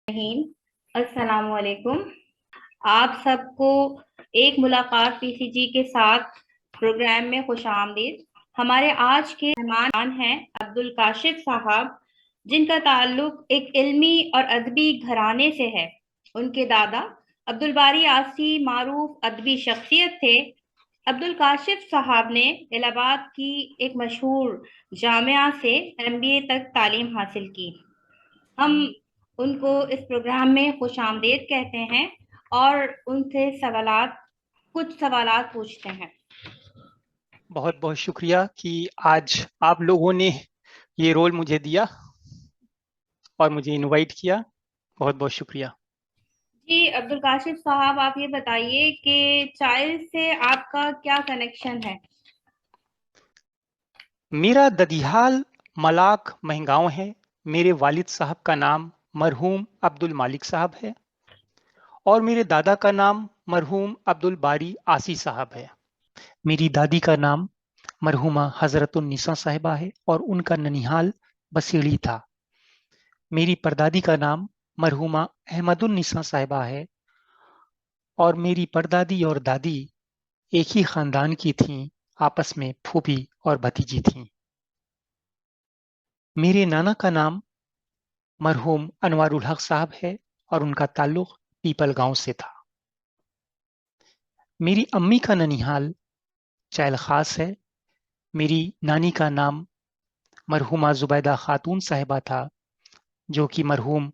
रहीम, अस्सलाम वालेकुम। आप सबको एक मुलाकात पीसीजी के साथ प्रोग्राम में खुशामदीद। हमारे आज के मेहमान हैं अब्दुल काशिफ साहब, जिनका ताल्लुक एक इल्मी और अदबी घराने से है। उनके दादा अब्दुल बारी आसी मारूफ अदबी शख्सियत थे। अब्दुल काशिफ साहब ने इलाहाबाद की एक मशहूर जामिया से एमबीए तक तालीम हासिल की। हम उनको इस प्रोग्राम में खुशामदीद कहते हैं और उनसे कुछ सवालात पूछते हैं। बहुत बहुत शुक्रिया कि आज आप लोगों ने ये रोल मुझे दिया और मुझे इनवाइट किया। बहुत बहुत शुक्रिया। जी अब्दुल काशिफ साहब, आप ये बताइए कि चाइल्ड से आपका क्या कनेक्शन है? मेरा ददिहाल मलाक महगांव है। मेरे वालिद साहब का नाम मरहूम अब्दुल मालिक साहब है और मेरे दादा का नाम मरहूम अब्दुल बारी आसी साहब है। मेरी दादी का नाम मरहूमा हजरतुन्निसा साहिबा है और उनका ननिहाल बसेड़ी था। मेरी परदादी का नाम मरहूमा अहमदुन्निसा साहिबा है और मेरी परदादी और दादी एक ही खानदान की थीं, आपस में फूफी और भतीजी थीं। मेरे नाना का नाम मरहूम अनवारुल हक साहब है और उनका ताल्लुक पीपल गांव से था। मेरी अम्मी का ननिहाल चैल खास है। मेरी नानी का नाम मरहूमा जुबैदा खातून साहिबा था, जो कि मरहूम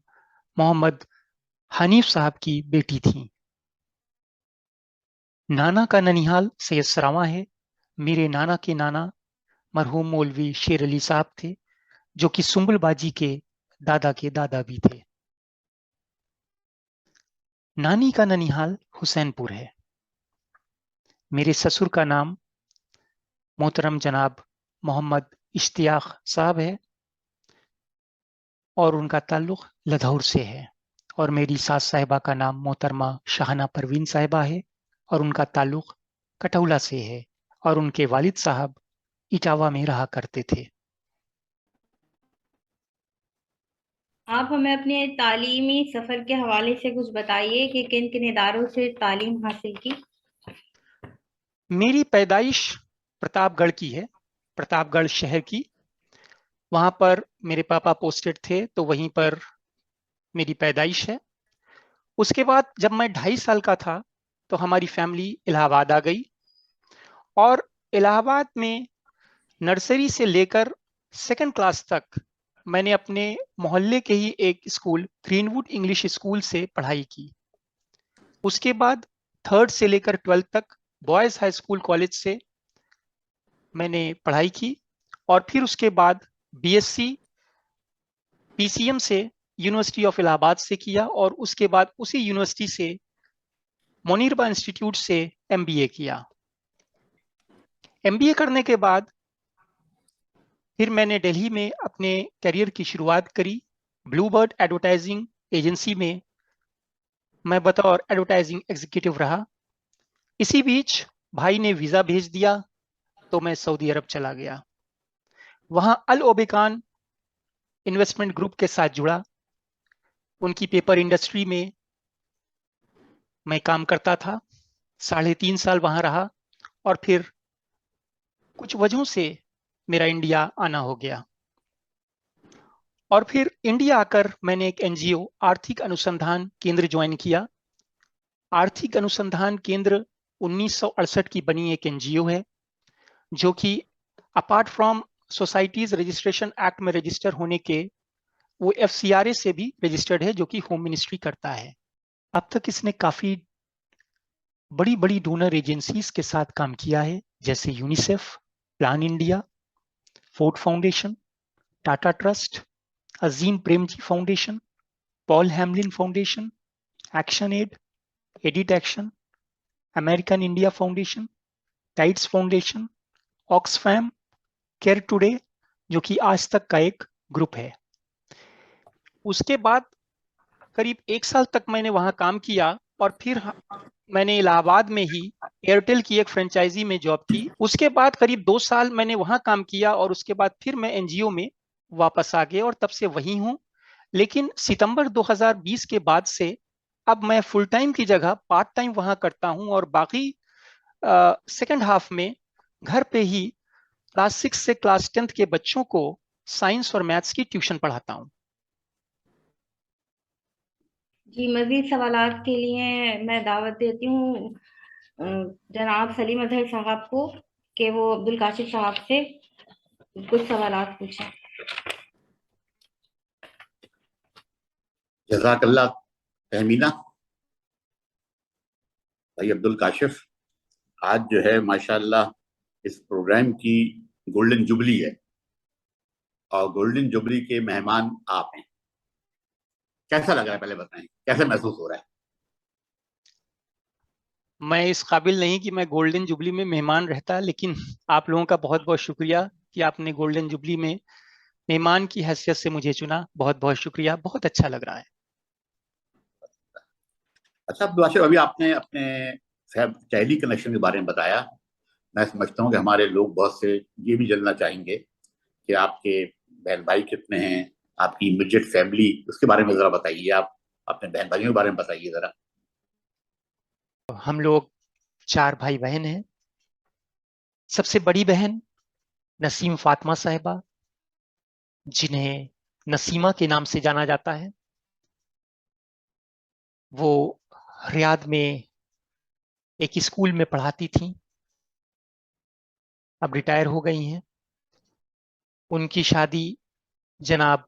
मोहम्मद हनीफ साहब की बेटी थीं। नाना का ननिहाल सैयद सरावा है। मेरे नाना के नाना मरहूम मौलवी शेर अली साहब थे, जो कि सुंबलबाजी के दादा भी थे। नानी का ननिहाल हुसैनपुर है। मेरे ससुर का नाम मोहतरम जनाब मोहम्मद इश्तियाक साहब है और उनका ताल्लुक लधौर से है। और मेरी सास साहिबा का नाम मोहतरमा शाहना परवीन साहिबा है और उनका ताल्लुक कटौला से है और उनके वालिद साहब इटावा में रहा करते थे। आप हमें अपने तालीमी सफर के हवाले से कुछ बताइए कि किन किन इदारों से तालीम हासिल की। मेरी पैदाइश प्रतापगढ़ की है, प्रतापगढ़ शहर की। वहां पर मेरे पापा पोस्टेड थे, तो वहीं पर मेरी पैदाइश है। उसके बाद जब मैं 2.5 साल का था तो हमारी फैमिली इलाहाबाद आ गई और इलाहाबाद में नर्सरी से लेकर सेकंड क्लास तक मैंने अपने मोहल्ले के ही एक स्कूल ग्रीनवुड इंग्लिश स्कूल से पढ़ाई की। उसके बाद थर्ड से लेकर 12th तक बॉयज हाई स्कूल कॉलेज से मैंने पढ़ाई की और फिर उसके बाद बीएससी पीसीएम से यूनिवर्सिटी ऑफ इलाहाबाद से किया और उसके बाद उसी यूनिवर्सिटी से मोनीरबा इंस्टीट्यूट से एमबीए किया। एमबीए करने के बाद फिर मैंने दिल्ली में अपने करियर की शुरुआत करी। ब्लूबर्ड एडवर्टाइजिंग एजेंसी में मैं बतौर एडवर्टाइजिंग एग्जीक्यूटिव रहा। इसी बीच भाई ने वीजा भेज दिया तो मैं सऊदी अरब चला गया। वहां अल ओबेकान इन्वेस्टमेंट ग्रुप के साथ जुड़ा। उनकी पेपर इंडस्ट्री में मैं काम करता था। 3.5 साल वहां रहा और फिर कुछ वजहों से मेरा इंडिया आना हो गया। और फिर इंडिया आकर मैंने एक एनजीओ आर्थिक अनुसंधान केंद्र ज्वाइन किया। आर्थिक अनुसंधान केंद्र 1968 की बनी एक एनजीओ है, जो कि apart from societies registration act में रजिस्टर होने के, वो एफसीआरए से भी रजिस्टर्ड है, जो कि होम मिनिस्ट्री करता है। अब तक इसने काफी बड़ी बड़ी डोनर एजेंसीज के साथ काम किया है, जैसे UNICEF, Plan India, Ford Foundation, Tata Trust, Azim Premji Foundation, Paul Hamlyn Foundation, Action Aid, edit action, American India Foundation, Tides Foundation, Oxfam, Care Today, जो कि आज तक का एक ग्रुप है। उसके बाद करीब 1 साल तक मैंने वहां काम किया और फिर मैंने इलाहाबाद में ही एयरटेल की एक फ्रेंचाइजी में जॉब की। उसके बाद करीब 2 साल मैंने वहां काम किया और उसके बाद फिर मैं एनजीओ में वापस आ गया और तब से वहीं हूं। लेकिन सितंबर 2020 के बाद से अब मैं फुल टाइम की जगह पार्ट टाइम वहां करता हूं और बाकी सेकेंड हाफ में घर पे ही क्लास 6 से क्लास 10 के बच्चों को साइंस और मैथ्स की ट्यूशन पढ़ाता हूं। जी, मजीद सवालात के लिए मैं दावत देती हूँ जनाब सलीम अजहर साहब को कि वो अब्दुल काशिफ साहब से कुछ सवालात पूछें। जज़ाकल्लाह तहमीना। भाई अब्दुल काशिफ, आज जो है माशाल्लाह इस प्रोग्राम की गोल्डन जुबली है और गोल्डन जुबली के मेहमान आप हैं। कैसा लग रहा है, पहले बताएं, कैसे महसूस हो रहा है? मैं इस काबिल नहीं कि मैं गोल्डन जुबली में मेहमान रहता, लेकिन आप लोगों का बहुत बहुत शुक्रिया कि आपने गोल्डन जुबली में मेहमान की हैसियत से मुझे चुना। बहुत बहुत शुक्रिया, बहुत अच्छा लग रहा है। अच्छा अब्दुल काशिफ, अभी आपने अपने टेली कनेक्शन के बारे में बताया। मैं समझता हूँ कि हमारे लोग बहुत से ये भी जानना चाहेंगे कि आपके बहन भाई कितने हैं, आपकी इमीडिएट फैमिली, उसके बारे में जरा बताइए। आप अपने बहन भाइयों के बारे में बताइए जरा। हम लोग 4 भाई बहन हैं। सबसे बड़ी बहन नसीम फातिमा साहिबा, जिन्हें नसीमा के नाम से जाना जाता है। वो रियाद में एक स्कूल में पढ़ाती थी, अब रिटायर हो गई हैं। उनकी शादी जनाब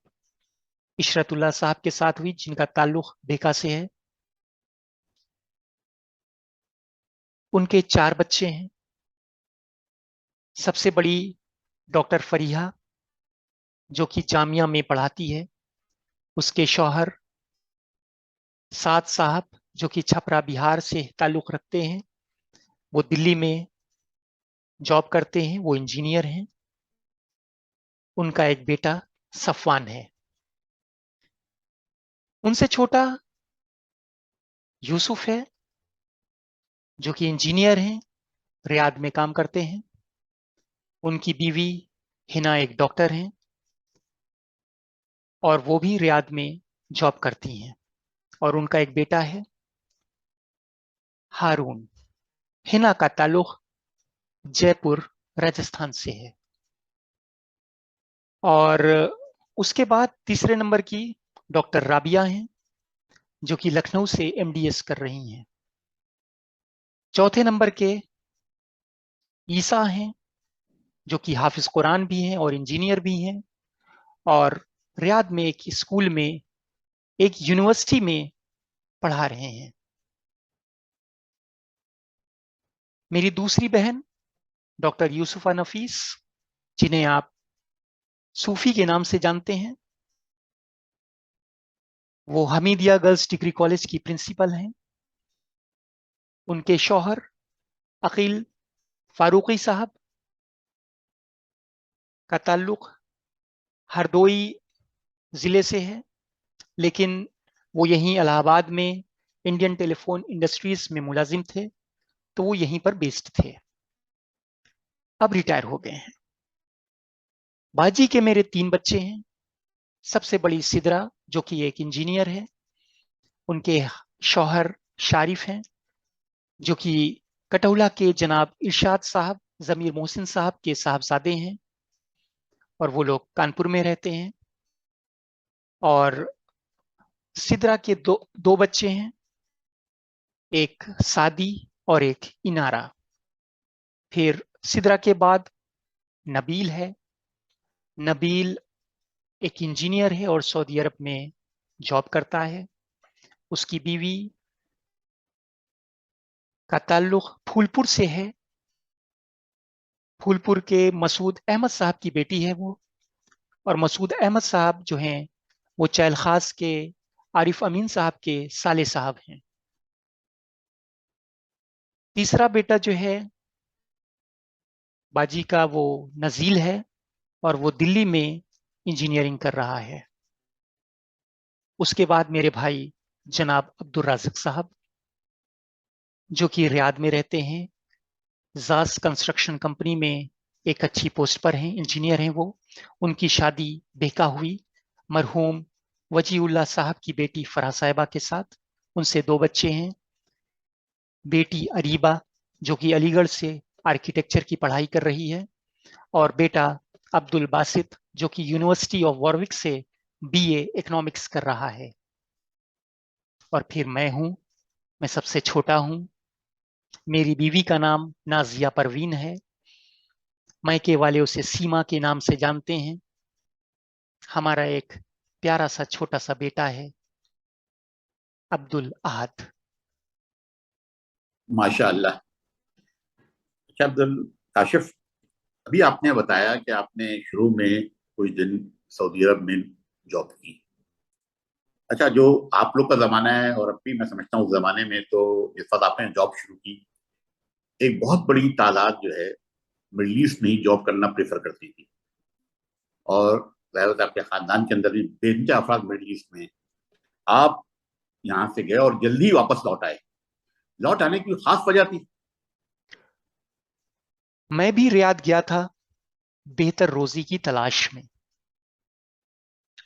इशरतुल्लाह साहब के साथ हुई, जिनका ताल्लुक बेका से है। उनके 4 बच्चे हैं। सबसे बड़ी डॉक्टर फरीहा, जो कि जामिया में पढ़ाती है। उसके शौहर साद साहब, जो कि छपरा बिहार से ताल्लुक रखते हैं, वो दिल्ली में जॉब करते हैं, वो इंजीनियर हैं। उनका एक बेटा सफवान है। उनसे छोटा यूसुफ है, जो कि इंजीनियर हैं, रियाद में काम करते हैं। उनकी बीवी हिना एक डॉक्टर हैं और वो भी रियाद में जॉब करती हैं। और उनका एक बेटा है हारून। हिना का ताल्लुक जयपुर राजस्थान से है। और उसके बाद तीसरे नंबर की डॉक्टर राबिया हैं, जो कि लखनऊ से एमडीएस कर रही हैं। चौथे नंबर के ईसा हैं, जो कि हाफिज कुरान भी हैं और इंजीनियर भी हैं, और रियाद में एक स्कूल में, एक यूनिवर्सिटी में पढ़ा रहे हैं। मेरी दूसरी बहन डॉक्टर यूसुफा नफीस, जिन्हें आप सूफी के नाम से जानते हैं, वो हमीदिया गर्ल्स डिग्री कॉलेज की प्रिंसिपल हैं। उनके शौहर अकील फारूकी साहब का ताल्लुक हरदोई जिले से है, लेकिन वो यहीं इलाहाबाद में इंडियन टेलीफोन इंडस्ट्रीज में मुलाजिम थे, तो वो यहीं पर बेस्ड थे, अब रिटायर हो गए हैं। बाजी के मेरे 3 बच्चे हैं। सबसे बड़ी सिदरा, जो कि एक इंजीनियर है। उनके शौहर शारिफ हैं, जो कि कटौला के जनाब इरशाद साहब, जमीर मोहसिन साहब के साहबजादे हैं, और वो लोग कानपुर में रहते हैं। और सिदरा के दो बच्चे हैं, एक सादी और एक इनारा। फिर सिदरा के बाद नबील है। नबील एक इंजीनियर है और सऊदी अरब में जॉब करता है। उसकी बीवी का ताल्लुक फूलपुर से है। फूलपुर के मसूद अहमद साहब की बेटी है वो। और मसूद अहमद साहब जो हैं, वो चैल खास के आरिफ अमीन साहब के साले साहब हैं। तीसरा बेटा जो है बाजी का, वो नजील है और वो दिल्ली में इंजीनियरिंग कर रहा है। उसके बाद मेरे भाई जनाब अब्दुल राज़िक साहब, जो कि रियाद में रहते हैं। जास कंस्ट्रक्शन कंपनी में एक अच्छी पोस्ट पर हैं, इंजीनियर हैं वो। उनकी शादी बेका हुई मरहूम वजीउल्लाह साहब की बेटी फराह साहिबा के साथ। उनसे 2 बच्चे हैं, बेटी अरीबा जो कि अलीगढ़ से आर्किटेक्चर की पढ़ाई कर रही है, और बेटा अब्दुल बासित जो कि यूनिवर्सिटी ऑफ वॉरविक से बीए इकोनॉमिक्स कर रहा है। और फिर मैं हूं, मैं सबसे छोटा हूं। मेरी बीवी का नाम नाजिया परवीन है। मायके वाले उसे सीमा के नाम से जानते हैं। हमारा एक प्यारा सा छोटा सा बेटा है, अब्दुल अहद। माशाअल्लाह। अच्छा अब्दुल काशिफ, अभी आपने बताया कि आपने शुरू में कुछ दिन सऊदी अरब में जॉब की। अच्छा, जो आप लोग का जमाना है और अब भी मैं समझता हूँ उस जमाने में, तो जिस वक्त आपने जॉब शुरू की, एक बहुत बड़ी तादाद जो है मिडल ईस्ट में ही जॉब करना प्रेफर करती थी। और ज़ाहिर आपके खानदान के अंदर भी बेनते अफराद मिडल ईस्ट में। आप यहाँ से गए और जल्दी वापस लौट आए। लौट आने की खास वजह थी? मैं भी रियाद गया था बेहतर रोजी की तलाश में।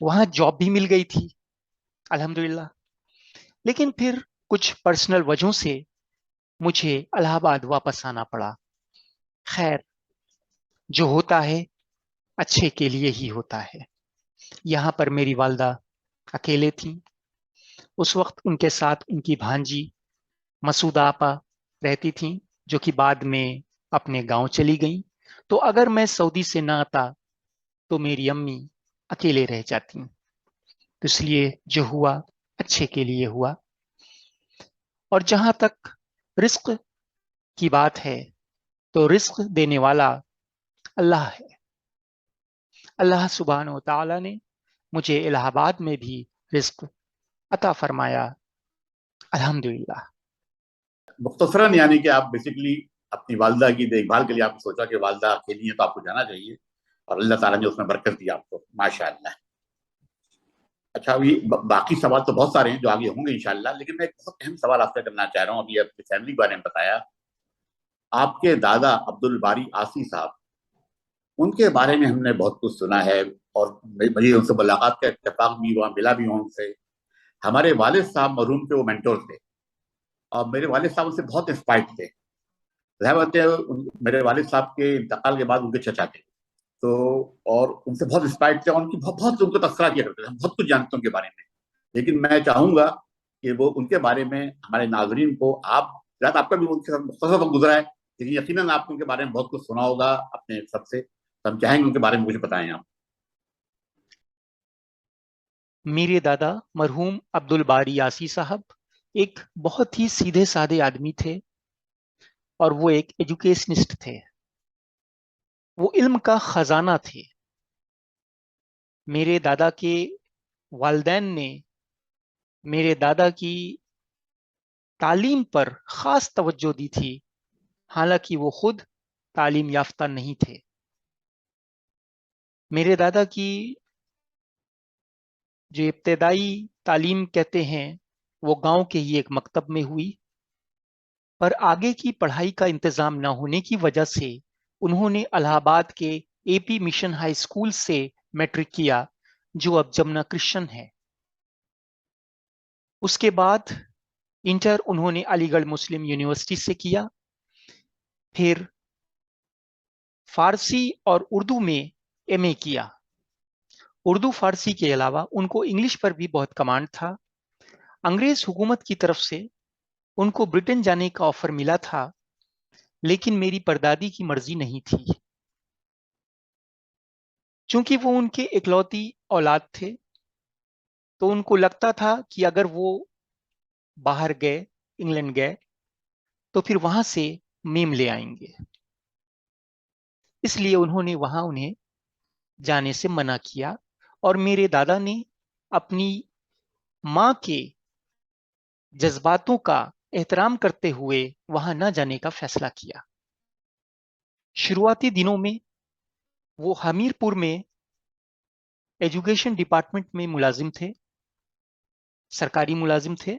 वहां जॉब भी मिल गई थी अल्हम्दुलिल्लाह, लेकिन फिर कुछ पर्सनल वजहों से मुझे इलाहाबाद वापस आना पड़ा। खैर, जो होता है अच्छे के लिए ही होता है। यहाँ पर मेरी वालदा अकेले थी। उस वक्त उनके साथ उनकी भांजी मसूदा आपा रहती थी, जो कि बाद में अपने गांव चली गई। तो अगर मैं सऊदी से ना आता तो मेरी अम्मी अकेले रह जाती। तो इसलिए जो हुआ अच्छे के लिए हुआ। और जहां तक रिस्क की बात है, तो रिस्क देने वाला अल्लाह है। अल्लाह सुब्हानहू व तआला ने मुझे इलाहाबाद में भी रिस्क अता फरमाया, अल्हम्दुलिल्लाह। मुख्तसरन यानी कि आप बेसिकली अपनी वालदा की देखभाल के लिए आपने सोचा कि वालदा अकेली है तो आपको जाना चाहिए, और अल्लाह ताला ने उसमें बरकत दी आपको, माशाअल्लाह। अच्छा, अभी बाकी सवाल तो बहुत सारे हैं जो आगे होंगे इंशाल्लाह, लेकिन मैं एक बहुत अहम सवाल आपसे करना चाह रहा हूँ। अभी आपकी फैमिली के बारे में बताया, आपके दादा अब्दुल बारी आसी साहब, उनके बारे में हमने बहुत कुछ सुना है, और मुझे उनसे मुलाकात का इत्तेफाक भी हुआ, मिला भी हूँ उनसे। हमारे वालिद साहब मरहूम के वो मेंटोर थे, और मेरे वालिद साहब उनसे बहुत इंस्पायर्ड थे। मेरे वालिद साहब के इंतकाल के बाद उनके चचा थे, तो और उनसे बहुत इंस्पायर्ड थे, और उनकी बहुत बहुत उनको तस्करा किया करते थे। हम बहुत कुछ जानते हैं उनके बारे में, लेकिन मैं चाहूंगा कि वो उनके बारे में हमारे नाजरीन को, आप शायद आपका भी उनके साथ मुख्तसर वक्त गुजरा है, लेकिन यकीनन आपने उनके बारे में बहुत कुछ सुना होगा अपने सबसे। तो हम चाहेंगे उनके बारे में कुछ बताएं आप। मेरे दादा मरहूम अब्दुल बारी यासी साहब एक बहुत ही सीधे साधे आदमी थे, और वो एक एजुकेशनिस्ट थे। वो इल्म का खजाना थे। मेरे दादा के वालदैन ने मेरे दादा की तालीम पर खास तवज्जो दी थी, हालांकि वो खुद तालीम याफ्ता नहीं थे। मेरे दादा की जो इब्तदाई तालीम कहते हैं, वो गांव के ही एक मकतब में हुई, पर आगे की पढ़ाई का इंतजाम न होने की वजह से उन्होंने इलाहाबाद के एपी मिशन हाई स्कूल से मैट्रिक किया, जो अब जमुना क्रिश्चियन है। उसके बाद इंटर उन्होंने अलीगढ़ मुस्लिम यूनिवर्सिटी से किया। फिर फारसी और उर्दू में एमए किया। उर्दू फारसी के अलावा उनको इंग्लिश पर भी बहुत कमांड था। अंग्रेज हुकूमत की तरफ से उनको ब्रिटेन जाने का ऑफर मिला था, लेकिन मेरी परदादी की मर्जी नहीं थी। चूंकि वो उनके इकलौती औलाद थे, तो उनको लगता था कि अगर वो बाहर गए, इंग्लैंड गए, तो फिर वहां से मेम ले आएंगे। इसलिए उन्होंने वहां उन्हें जाने से मना किया, और मेरे दादा ने अपनी मां के जज्बातों का एहतराम करते हुए वहां न जाने का फैसला किया। शुरुआती दिनों में वो हमीरपुर में एजुकेशन डिपार्टमेंट में मुलाजिम थे, सरकारी मुलाजिम थे।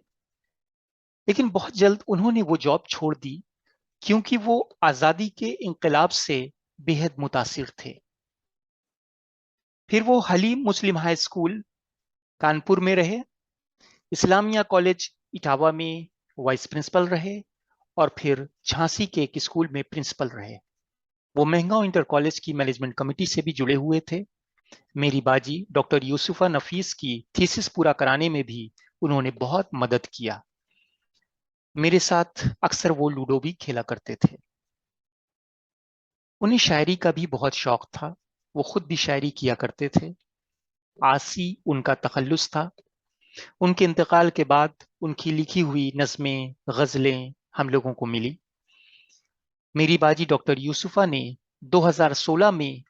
लेकिन बहुत जल्द उन्होंने वो जॉब छोड़ दी, क्योंकि वो आज़ादी के इंकलाब से बेहद मुतासिर थे। फिर वो हलीम मुस्लिम हाई स्कूल कानपुर में रहे, इस्लामिया कॉलेज इटावा में वाइस प्रिंसिपल रहे और फिर झांसी के एक स्कूल में प्रिंसिपल रहे। वो महंगांव इंटर कॉलेज की मैनेजमेंट कमेटी से भी जुड़े हुए थे। मेरी बाजी डॉक्टर यूसुफा नफीस की थीसिस पूरा कराने में भी उन्होंने बहुत मदद किया। मेरे साथ अक्सर वो लूडो भी खेला करते थे। उन्हें शायरी का भी बहुत शौक था, वो खुद भी शायरी किया करते थे। आसी उनका तखल्लुस था। उनके इंतकाल के बाद उनकी लिखी हुई नज़में, गजलें हम लोगों को मिली। मेरी बाजी डॉक्टर यूसुफा ने 2016 में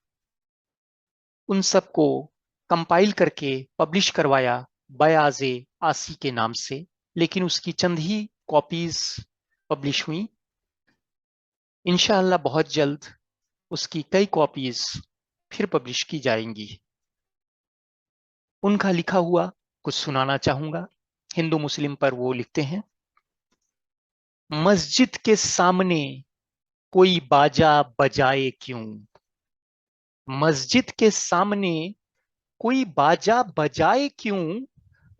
उन सबको कंपाइल करके पब्लिश करवाया बयाज़े आसी के नाम से, लेकिन उसकी चंद ही कॉपीज पब्लिश हुई। इंशाअल्लाह बहुत जल्द उसकी कई कॉपीज फिर पब्लिश की जाएंगी। उनका लिखा हुआ कुछ सुनाना चाहूंगा। हिंदू मुस्लिम पर वो लिखते हैं, मस्जिद के सामने कोई बाजा बजाए क्यों, मस्जिद के सामने कोई बाजा बजाए क्यों,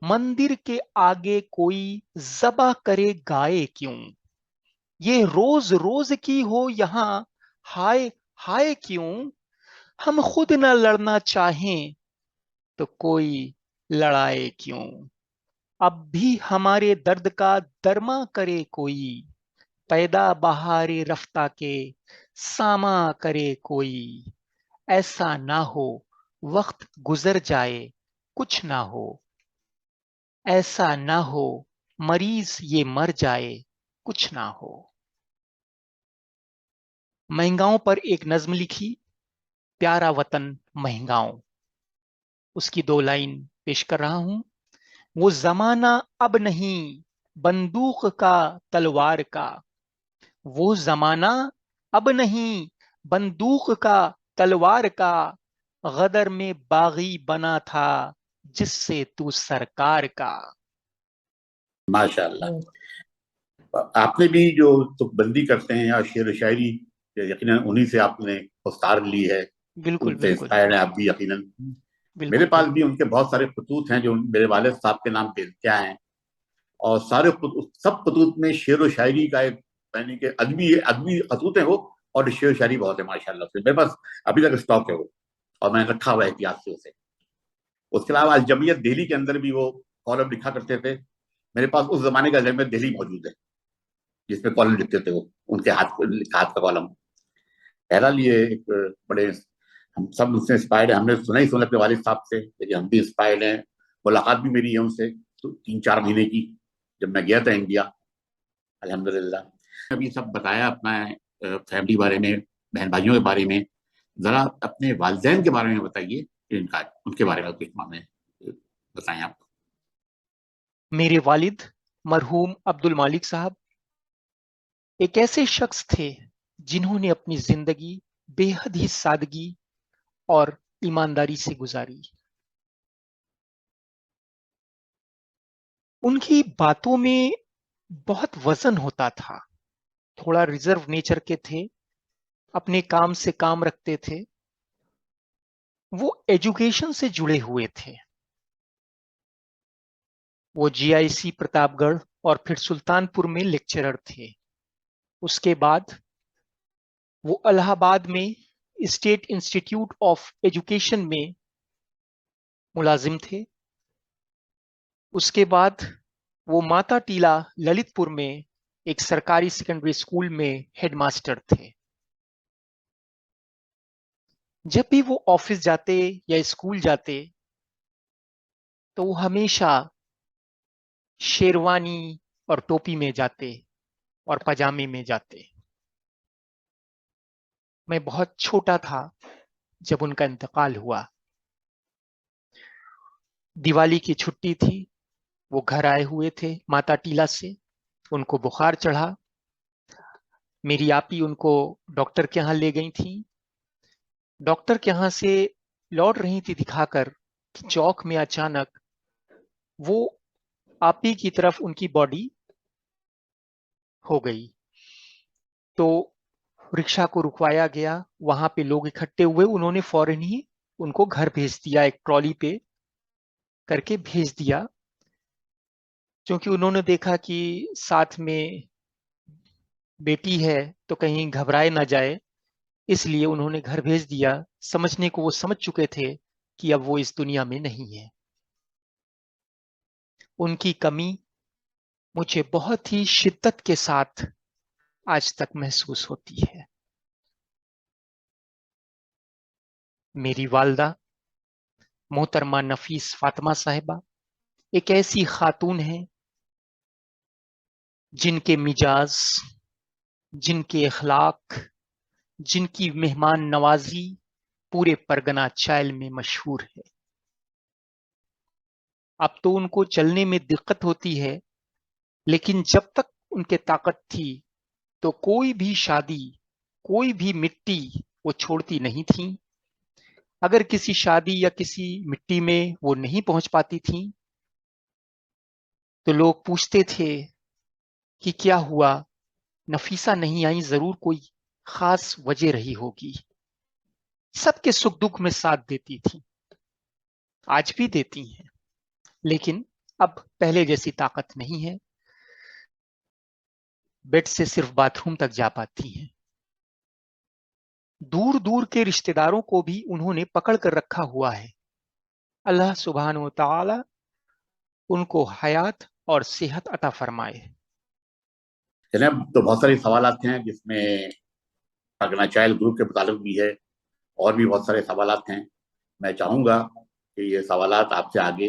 मंदिर के आगे कोई ज़बा करे गाए क्यों, ये रोज रोज की हो यहां हाय हाय क्यों, हम खुद न लड़ना चाहें तो कोई लड़ाए क्यों, अब भी हमारे दर्द का दरमा करे कोई, पैदा बहारे रफ्ता के सामा करे कोई, ऐसा ना हो वक्त गुजर जाए कुछ ना हो, ऐसा ना हो मरीज ये मर जाए कुछ ना हो। महंगाओं पर एक नज्म लिखी, प्यारा वतन महंगाओं। उसकी 2 लाइन पेश कर रहा हूं। वो जमाना अब नहीं बंदूक का तलवार का, वो जमाना अब नहीं बंदूक का तलवार का, गदर में बागी बना था जिससे तू सरकार का। माशाल्लाह। आपने भी जो तुकबंदी करते हैं या शेर व शायरी, यकीनन उन्हीं से आपने उस्ताद ली है, बिल्कुल उनसे बिल्कुल इंस्पायर्ड है आप भी यकीनन। मेरे बिल्कुल पास भी बिल्कुल। उनके बहुत सारे खतूत हैं जो मेरे वालिद साहब के नाम पे क्या हैं, और सारे सब खतूत में शेर व शायरी का एक, यानी कि अदबी अदबी खतूत है वो, और शेर व शायरी बहुत है माशाल्लाह से। मेरे पास अभी तक स्टॉक है वो, और मैंने रखा हुआ है एहतियात से उसे। उसके अलावा अल जमियत दिल्ली के अंदर भी वो कॉलम लिखा करते थे। मेरे पास उस जमाने का जमियत दिल्ली मौजूद है जिसमें कॉलम लिखते थे वो, उनके हाथ का कॉलम। बहरहाल ये एक बड़े, हम सब उनसे इंस्पायर्ड है। हमने सुना ही सुना अपने वालिद साहब से, लेकिन हम भी इंस्पायर्ड हैं। मुलाकात भी मेरी है उनसे तो 3-4 महीने की, जब मैं गया था इंडिया, अल्हम्दुलिल्लाह। अभी सब बताया अपना फैमिली बारे में, बहन भाइयों के बारे में। जरा अपने वालिदैन के बारे में बताइए, इनका उनके बारे में कुछ माने बताएं आप। मेरे वालिद मरहूम अब्दुल मालिक साहब एक ऐसे शख्स थे जिन्होंने अपनी जिंदगी बेहद ही सादगी और ईमानदारी से गुजारी। उनकी बातों में बहुत वजन होता था, थोड़ा रिजर्व नेचर के थे, अपने काम से काम रखते थे। वो एजुकेशन से जुड़े हुए थे। वो जीआईसी प्रतापगढ़ और फिर सुल्तानपुर में लेक्चरर थे। उसके बाद वो इलाहाबाद में स्टेट इंस्टीट्यूट ऑफ एजुकेशन में मुलाजिम थे। उसके बाद वो माता टीला ललितपुर में एक सरकारी सेकेंडरी स्कूल में हेडमास्टर थे। जब भी वो ऑफिस जाते या स्कूल जाते तो वो हमेशा शेरवानी और टोपी में जाते और पजामे में जाते। मैं बहुत छोटा था जब उनका इंतकाल हुआ। दिवाली की छुट्टी थी, वो घर आए हुए थे माता टीला से। उनको बुखार चढ़ा। मेरी आपी उनको डॉक्टर के यहाँ ले गई थी। डॉक्टर के यहाँ से लौट रही थी दिखाकर कि चौक में अचानक वो आपी की तरफ उनकी बॉडी हो गई। तो रिक्शा को रुकवाया गया, वहां पे लोग इकट्ठे हुए, उन्होंने फौरन ही उनको घर भेज दिया एक ट्रॉली पे करके भेज दिया, क्योंकि उन्होंने देखा कि साथ में बेटी है तो कहीं घबराए ना जाए, इसलिए उन्होंने घर भेज दिया। समझने को वो समझ चुके थे कि अब वो इस दुनिया में नहीं है। उनकी कमी मुझे बहुत ही शिद्दत के साथ आज तक महसूस होती है। मेरी वालदा मोहतरमा नफीस फातिमा साहिबा एक ऐसी खातून है जिनके मिजाज, जिनके अखलाक, जिनकी मेहमान नवाजी पूरे परगना चायल में मशहूर है। अब तो उनको चलने में दिक्कत होती है, लेकिन जब तक उनके ताकत थी तो कोई भी शादी, कोई भी मिट्टी वो छोड़ती नहीं थी। अगर किसी शादी या किसी मिट्टी में वो नहीं पहुंच पाती थी तो लोग पूछते थे कि क्या हुआ, नफीसा नहीं आई, जरूर कोई खास वजह रही होगी। सबके सुख दुख में साथ देती थी, आज भी देती हैं, लेकिन अब पहले जैसी ताकत नहीं है। बेड से सिर्फ बाथरूम तक जा पाती हैं। दूर दूर के रिश्तेदारों को भी उन्होंने पकड़ कर रखा हुआ है। अल्लाह सुब्हानहू व तआला उनको हयात और सेहत अता फरमाए। जनाब, तो बहुत सारे सवाल हैं जिसमें परगना चाइल्ड ग्रुप के मुतालिक भी है, और भी बहुत सारे सवाल हैं। मैं चाहूंगा कि ये सवाल आपसे आगे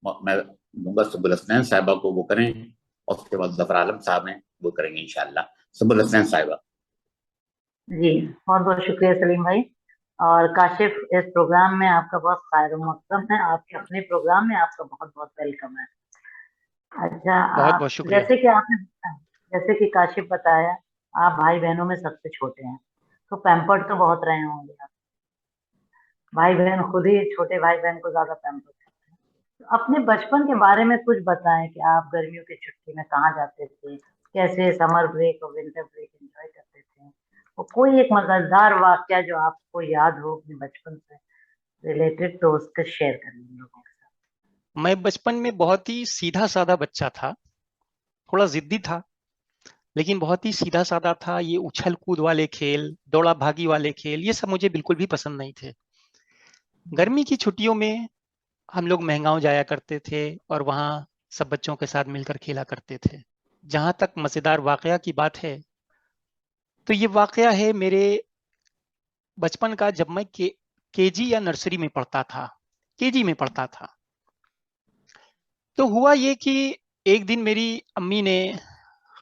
मैं दूंगा सुबुल हसनैन साहिबा को, वो करें, और उसके बाद जफर आलम साहब हैं, वो करेंगे इंशाल्लाह। सुबुल हसनैन साहिबा। जी, बहुत बहुत शुक्रिया सलीम भाई। और काशिफ, इस प्रोग्राम में आपका बहुत खैर मकदम है, आपके अपने प्रोग्राम में आपका बहुत बहुत वेलकम है। अच्छा, बहुत आप बहुत शुक्रिया। जैसे कि काशिफ बताया, आप भाई बहनों में सबसे छोटे हैं, तो पैम्पर्ड तो बहुत रहे होंगे आप। भाई बहन खुद ही छोटे भाई बहन को ज्यादा पैम्पर्ड करते हैं। तो अपने बचपन के बारे में कुछ बताएं कि आप गर्मियों की छुट्टी में कहाँ जाते थे, कैसे समर ब्रेक और विंटर ब्रेक एंजॉय करते थे, और कोई एक मजेदार वाक्या जो आपको याद हो अपने बचपन से रिलेटेड, तो उसका शेयर करें हम लोगों के साथ। मैं बचपन में बहुत ही सीधा साधा बच्चा था, थोड़ा जिद्दी था, लेकिन बहुत ही सीधा साधा था। ये उछल कूद वाले खेल, दौड़ा भागी वाले खेल, ये सब मुझे बिल्कुल भी पसंद नहीं थे। गर्मी की छुट्टियों में हम लोग महंगांव जाया करते थे और वहाँ सब बच्चों के साथ मिलकर खेला करते थे। जहां तक मजेदार वाकया की बात है, तो ये वाकया है मेरे बचपन का, जब मैं केजी या नर्सरी में पढ़ता था, केजी में पढ़ता था। तो हुआ ये कि एक दिन मेरी अम्मी ने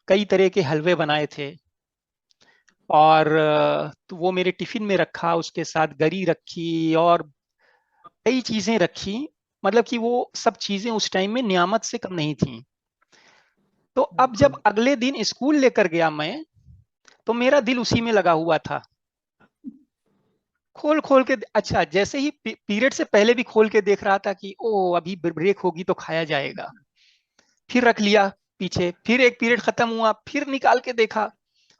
कई तरह के हलवे बनाए थे, और तो वो मेरे टिफिन में रखा, उसके साथ गरी रखी और कई चीजें रखी। मतलब कि वो सब चीजें उस टाइम में नियामत से कम नहीं थी। तो अब जब अगले दिन स्कूल लेकर गया मैं, तो मेरा दिल उसी में लगा हुआ था। खोल खोल के, अच्छा, जैसे ही पीरियड से पहले भी खोल के देख रहा था कि ओ अभी ब्रेक होगी तो खाया जाएगा, फिर रख लिया पीछे। फिर एक पीरियड खत्म हुआ, फिर निकाल के देखा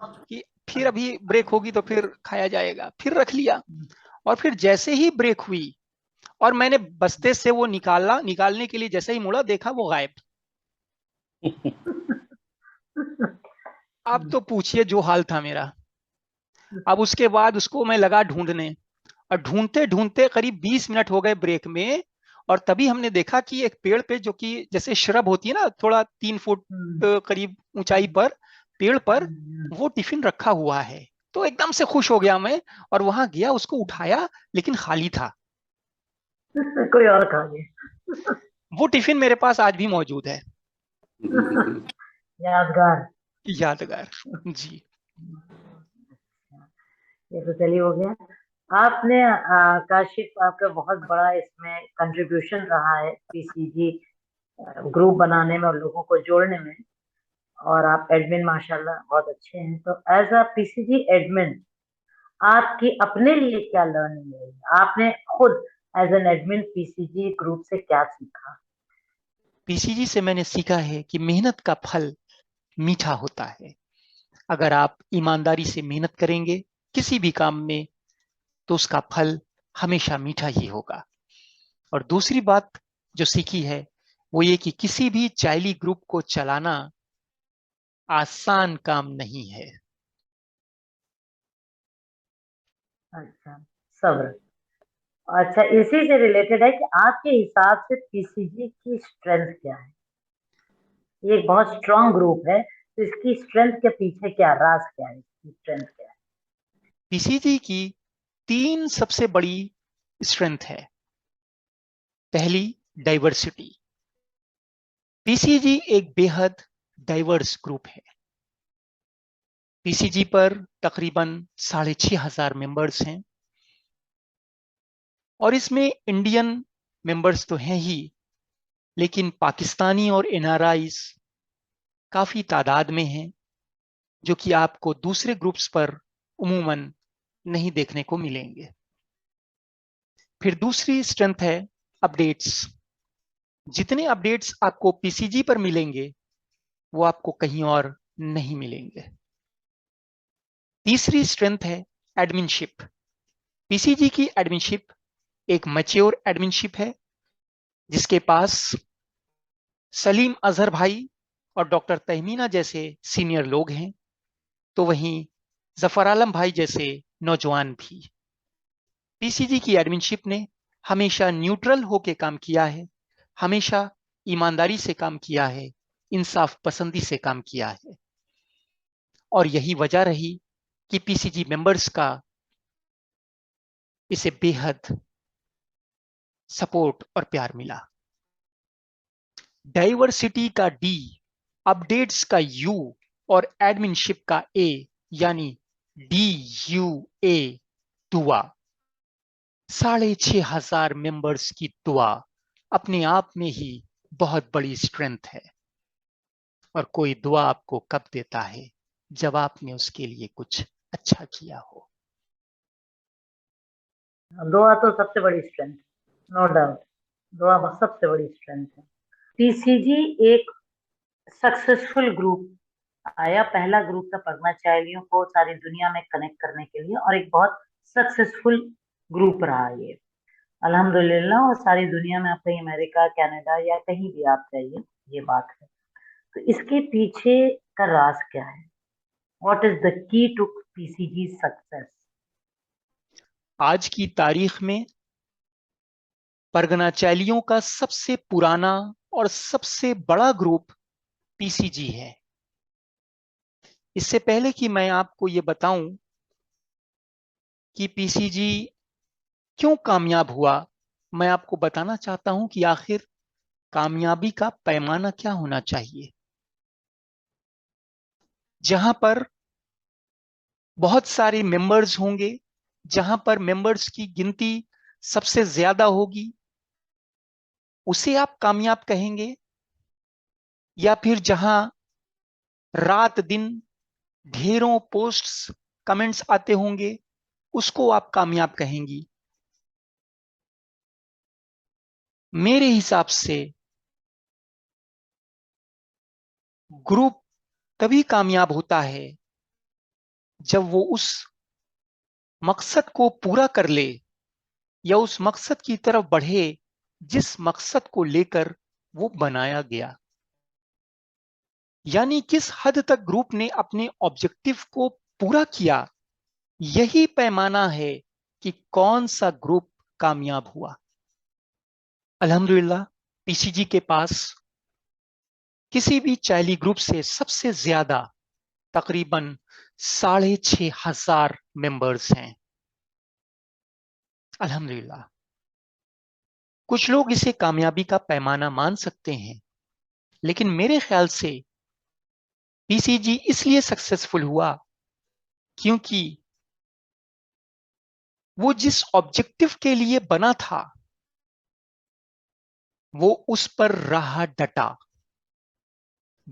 कि फिर अभी ब्रेक होगी तो फिर खाया जाएगा, फिर रख लिया। और फिर जैसे ही ब्रेक हुई और मैंने बस्ते से वो निकालने के लिए जैसे ही मुड़ा, देखा वो गायब। अब तो पूछिए जो हाल था मेरा। अब उसके बाद उसको मैं लगा ढूंढने, और ढूंढते ढूंढते करीब 20 मिनट हो गए ब्रेक में। और तभी हमने देखा कि एक पेड़ पे, जो कि जैसे श्रब होती है ना, थोड़ा 3 फुट करीब ऊंचाई पर पेड़ पर वो टिफिन रखा हुआ है। तो एकदम से खुश हो गया मैं, और वहां गया, उसको उठाया, लेकिन खाली था। कोई और खा गया। वो टिफिन मेरे पास आज भी मौजूद है। यादगार। यादगार जी। ये तो चलिए हो गया। आपने काशिफ, आपका बहुत बड़ा इसमें कंट्रीब्यूशन रहा है पीसीजी ग्रुप बनाने में और लोगों को जोड़ने में, और आप एडमिन माशाल्लाह बहुत अच्छे हैं। तो एज अ पीसीजी एडमिन आपकी अपने लिए क्या लर्निंग रही, आपने खुद as an admin PCG group से क्या सीखा? पीसीजी से मैंने सीखा है कि मेहनत का फल मीठा होता है। अगर आप ईमानदारी से मेहनत करेंगे किसी भी काम में, तो उसका फल हमेशा मीठा ही होगा। और दूसरी बात, जो सीखी है वो ये कि किसी भी चाइल्डी ग्रुप को चलाना आसान काम नहीं है। अच्छा, सब्र। अच्छा, इसी से रिलेटेड है कि आपके हिसाब से पीसीजी की स्ट्रेंथ क्या है? ये एक बहुत स्ट्रांग ग्रुप है, तो इसकी स्ट्रेंथ के पीछे क्या राज क्या है, इसकी स्ट्रेंथ क्या है? पीसीजी की 3 सबसे बड़ी स्ट्रेंथ है। पहली, डाइवर्सिटी। पीसीजी एक बेहद डाइवर्स ग्रुप है। पीसीजी पर तकरीबन 6,500 मेंबर्स हैं और इसमें इंडियन मेंबर्स तो हैं ही, लेकिन पाकिस्तानी और एनआरआईज काफी तादाद में हैं, जो कि आपको दूसरे ग्रुप्स पर उमूमन नहीं देखने को मिलेंगे। फिर दूसरी स्ट्रेंथ है अपडेट्स। जितने अपडेट्स आपको पीसीजी पर मिलेंगे वो आपको कहीं और नहीं मिलेंगे। तीसरी स्ट्रेंथ है एडमिनशिप। पीसीजी की एडमिनशिप एक मैच्योर एडमिनशिप है, जिसके पास सलीम अजहर भाई और डॉक्टर तहमीना जैसे सीनियर लोग हैं, तो वहीं जफर आलम भाई जैसे नौजवान भी। पीसीजी की एडमिनशिप ने हमेशा न्यूट्रल होकर काम किया है, हमेशा ईमानदारी से काम किया है, इंसाफ पसंदी से काम किया है, और यही वजह रही कि पीसीजी मेंबर्स का इसे बेहद सपोर्ट और प्यार मिला। डाइवर्सिटी का डी, अपडेट्स का यू और एडमिनशिप का ए, यानी DUA, दुआ। 6,500 मेंबर्स की दुआ अपने आप में ही बहुत बड़ी स्ट्रेंथ है। और कोई दुआ आपको कब देता है? जब आपने उसके लिए कुछ अच्छा किया हो। दुआ तो सबसे बड़ी स्ट्रेंथ, नो डाउट, दुआ सबसे बड़ी स्ट्रेंथ है। पीसीजी एक सक्सेसफुल ग्रुप आया, पहला ग्रुप था पद्माचार्यों को सारी दुनिया में कनेक्ट करने के लिए, और एक बहुत सक्सेसफुल ग्रुप रहा ये, अल्हम्दुलिल्लाह। और सारी दुनिया में आप कहीं अमेरिका, कनाडा या कहीं भी आप जाइए, ये बात है। तो इसके पीछे का राज क्या है? What is the key to PCG success? आज की तारीख में परगना चैलियों का सबसे पुराना और सबसे बड़ा ग्रुप पीसीजी है। इससे पहले कि मैं आपको ये बताऊं कि पीसीजी क्यों कामयाब हुआ, मैं आपको बताना चाहता हूं कि आखिर कामयाबी का पैमाना क्या होना चाहिए। जहां पर बहुत सारे मेंबर्स होंगे, जहां पर मेंबर्स की गिनती सबसे ज्यादा होगी, उसे आप कामयाब कहेंगे? या फिर जहां रात दिन ढेरों पोस्ट्स, कमेंट्स आते होंगे, उसको आप कामयाब कहेंगी? मेरे हिसाब से ग्रुप तभी कामयाब होता है जब वो उस मकसद को पूरा कर ले, या उस मकसद की तरफ बढ़े जिस मकसद को लेकर वो बनाया गया। यानी किस हद तक ग्रुप ने अपने ऑब्जेक्टिव को पूरा किया, यही पैमाना है कि कौन सा ग्रुप कामयाब हुआ। अल्हम्दुलिल्लाह, पीसीजी के पास किसी भी चाइल्डी ग्रुप से सबसे ज्यादा तकरीबन 6,500 मेंबर्स हैं। अल्हम्दुलिल्लाह, कुछ लोग इसे कामयाबी का पैमाना मान सकते हैं, लेकिन मेरे ख्याल से पीसीजी इसलिए सक्सेसफुल हुआ क्योंकि वो जिस ऑब्जेक्टिव के लिए बना था वो उस पर रहा डटा,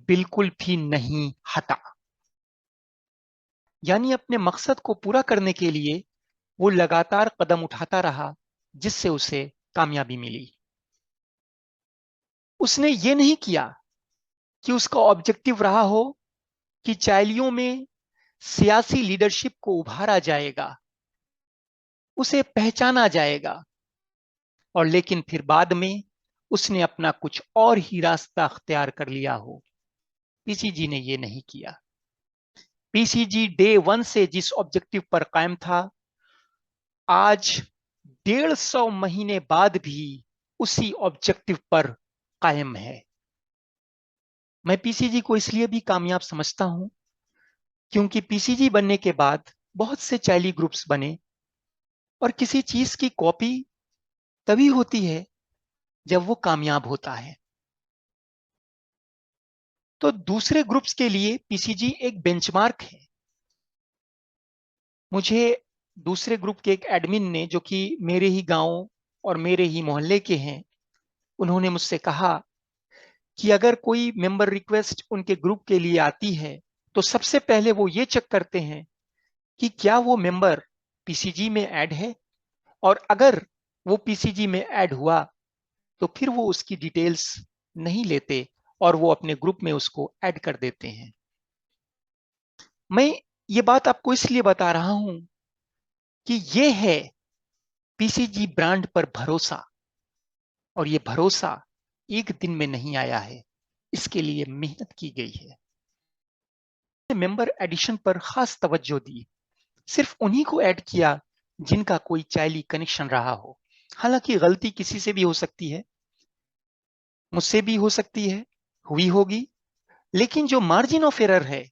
बिल्कुल भी नहीं हटा। यानी अपने मकसद को पूरा करने के लिए वो लगातार कदम उठाता रहा, जिससे उसे कामयाबी मिली। उसने ये नहीं किया कि उसका ऑब्जेक्टिव रहा हो कि चाइलियों में सियासी लीडरशिप को उभारा जाएगा, उसे पहचाना जाएगा, और लेकिन फिर बाद में उसने अपना कुछ और ही रास्ता अख्तियार कर लिया हो। पीसीजी ने ये नहीं किया। पीसीजी डे 1 से जिस ऑब्जेक्टिव पर कायम था, आज 150 महीने बाद भी उसी ऑब्जेक्टिव पर कायम है। मैं पीसीजी को इसलिए भी कामयाब समझता हूं क्योंकि पीसीजी बनने के बाद बहुत से चाइल्ड ग्रुप्स बने, और किसी चीज की कॉपी तभी होती है जब वो कामयाब होता है। तो दूसरे ग्रुप्स के लिए पीसीजी एक बेंचमार्क है। मुझे दूसरे ग्रुप के एक एडमिन ने, जो कि मेरे ही गांव और मेरे ही मोहल्ले के हैं, उन्होंने मुझसे कहा कि अगर कोई मेंबर रिक्वेस्ट उनके ग्रुप के लिए आती है तो सबसे पहले वो ये चेक करते हैं कि क्या वो मेंबर पीसीजी में ऐड है, और अगर वो पीसीजी में ऐड हुआ तो फिर वो उसकी डिटेल्स नहीं लेते और वो अपने ग्रुप में उसको ऐड कर देते हैं। मैं ये बात आपको इसलिए बता रहा हूं कि ये है पीसीजी ब्रांड पर भरोसा, और ये भरोसा एक दिन में नहीं आया है, इसके लिए मेहनत की गई है। मेंबर एडिशन पर खास तवज्जो दी, सिर्फ उन्हीं को ऐड किया जिनका कोई चाइल्ड कनेक्शन रहा हो। हालांकि गलती किसी से भी हो सकती है, मुझसे भी हो सकती है, हुई होगी, लेकिन जो मार्जिन ऑफ एरर है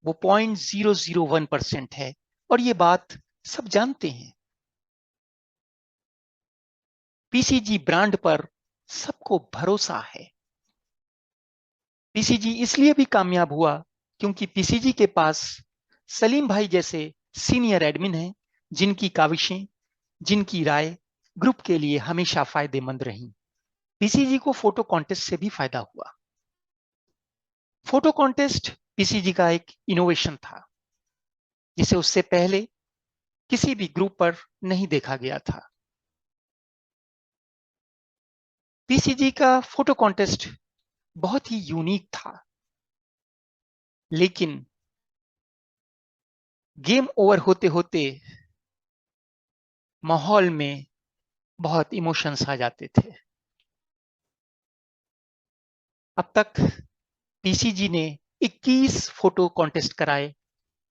वो 0.001% है, और ये बात सब जानते हैं। पीसीजी ब्रांड पर सबको भरोसा है। पीसीजी इसलिए भी कामयाब हुआ क्योंकि पीसीजी के पास सलीम भाई जैसे सीनियर एडमिन हैं, जिनकी काविशें, जिनकी राय ग्रुप के लिए हमेशा फायदेमंद रही। पीसीजी को फोटो कॉन्टेस्ट से भी फायदा हुआ। फोटो कॉन्टेस्ट पीसीजी का एक इनोवेशन था, जिसे उससे पहले किसी भी ग्रुप पर नहीं देखा गया था। पीसीजी का फोटो कॉन्टेस्ट बहुत ही यूनिक था, लेकिन गेम ओवर होते होते माहौल में बहुत इमोशंस आ जाते थे। अब तक पीसीजी ने 21 फोटो कॉन्टेस्ट कराए,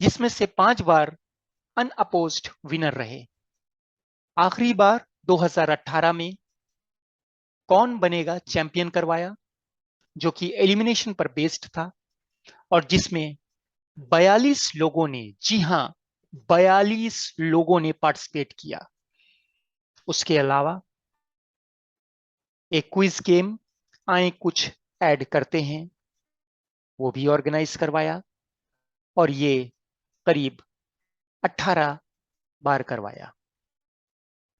जिसमें से 5 बार अनअपोज्ड विनर रहे। आखिरी बार 2018 में कौन बनेगा चैंपियन करवाया, जो कि एलिमिनेशन पर बेस्ड था, और जिसमें 42 लोगों ने, जी हां 42 लोगों ने पार्टिसिपेट किया। उसके अलावा एक क्विज गेम आए कुछ ऐड करते हैं, वो भी ऑर्गेनाइज करवाया, और ये करीब 18 बार करवाया।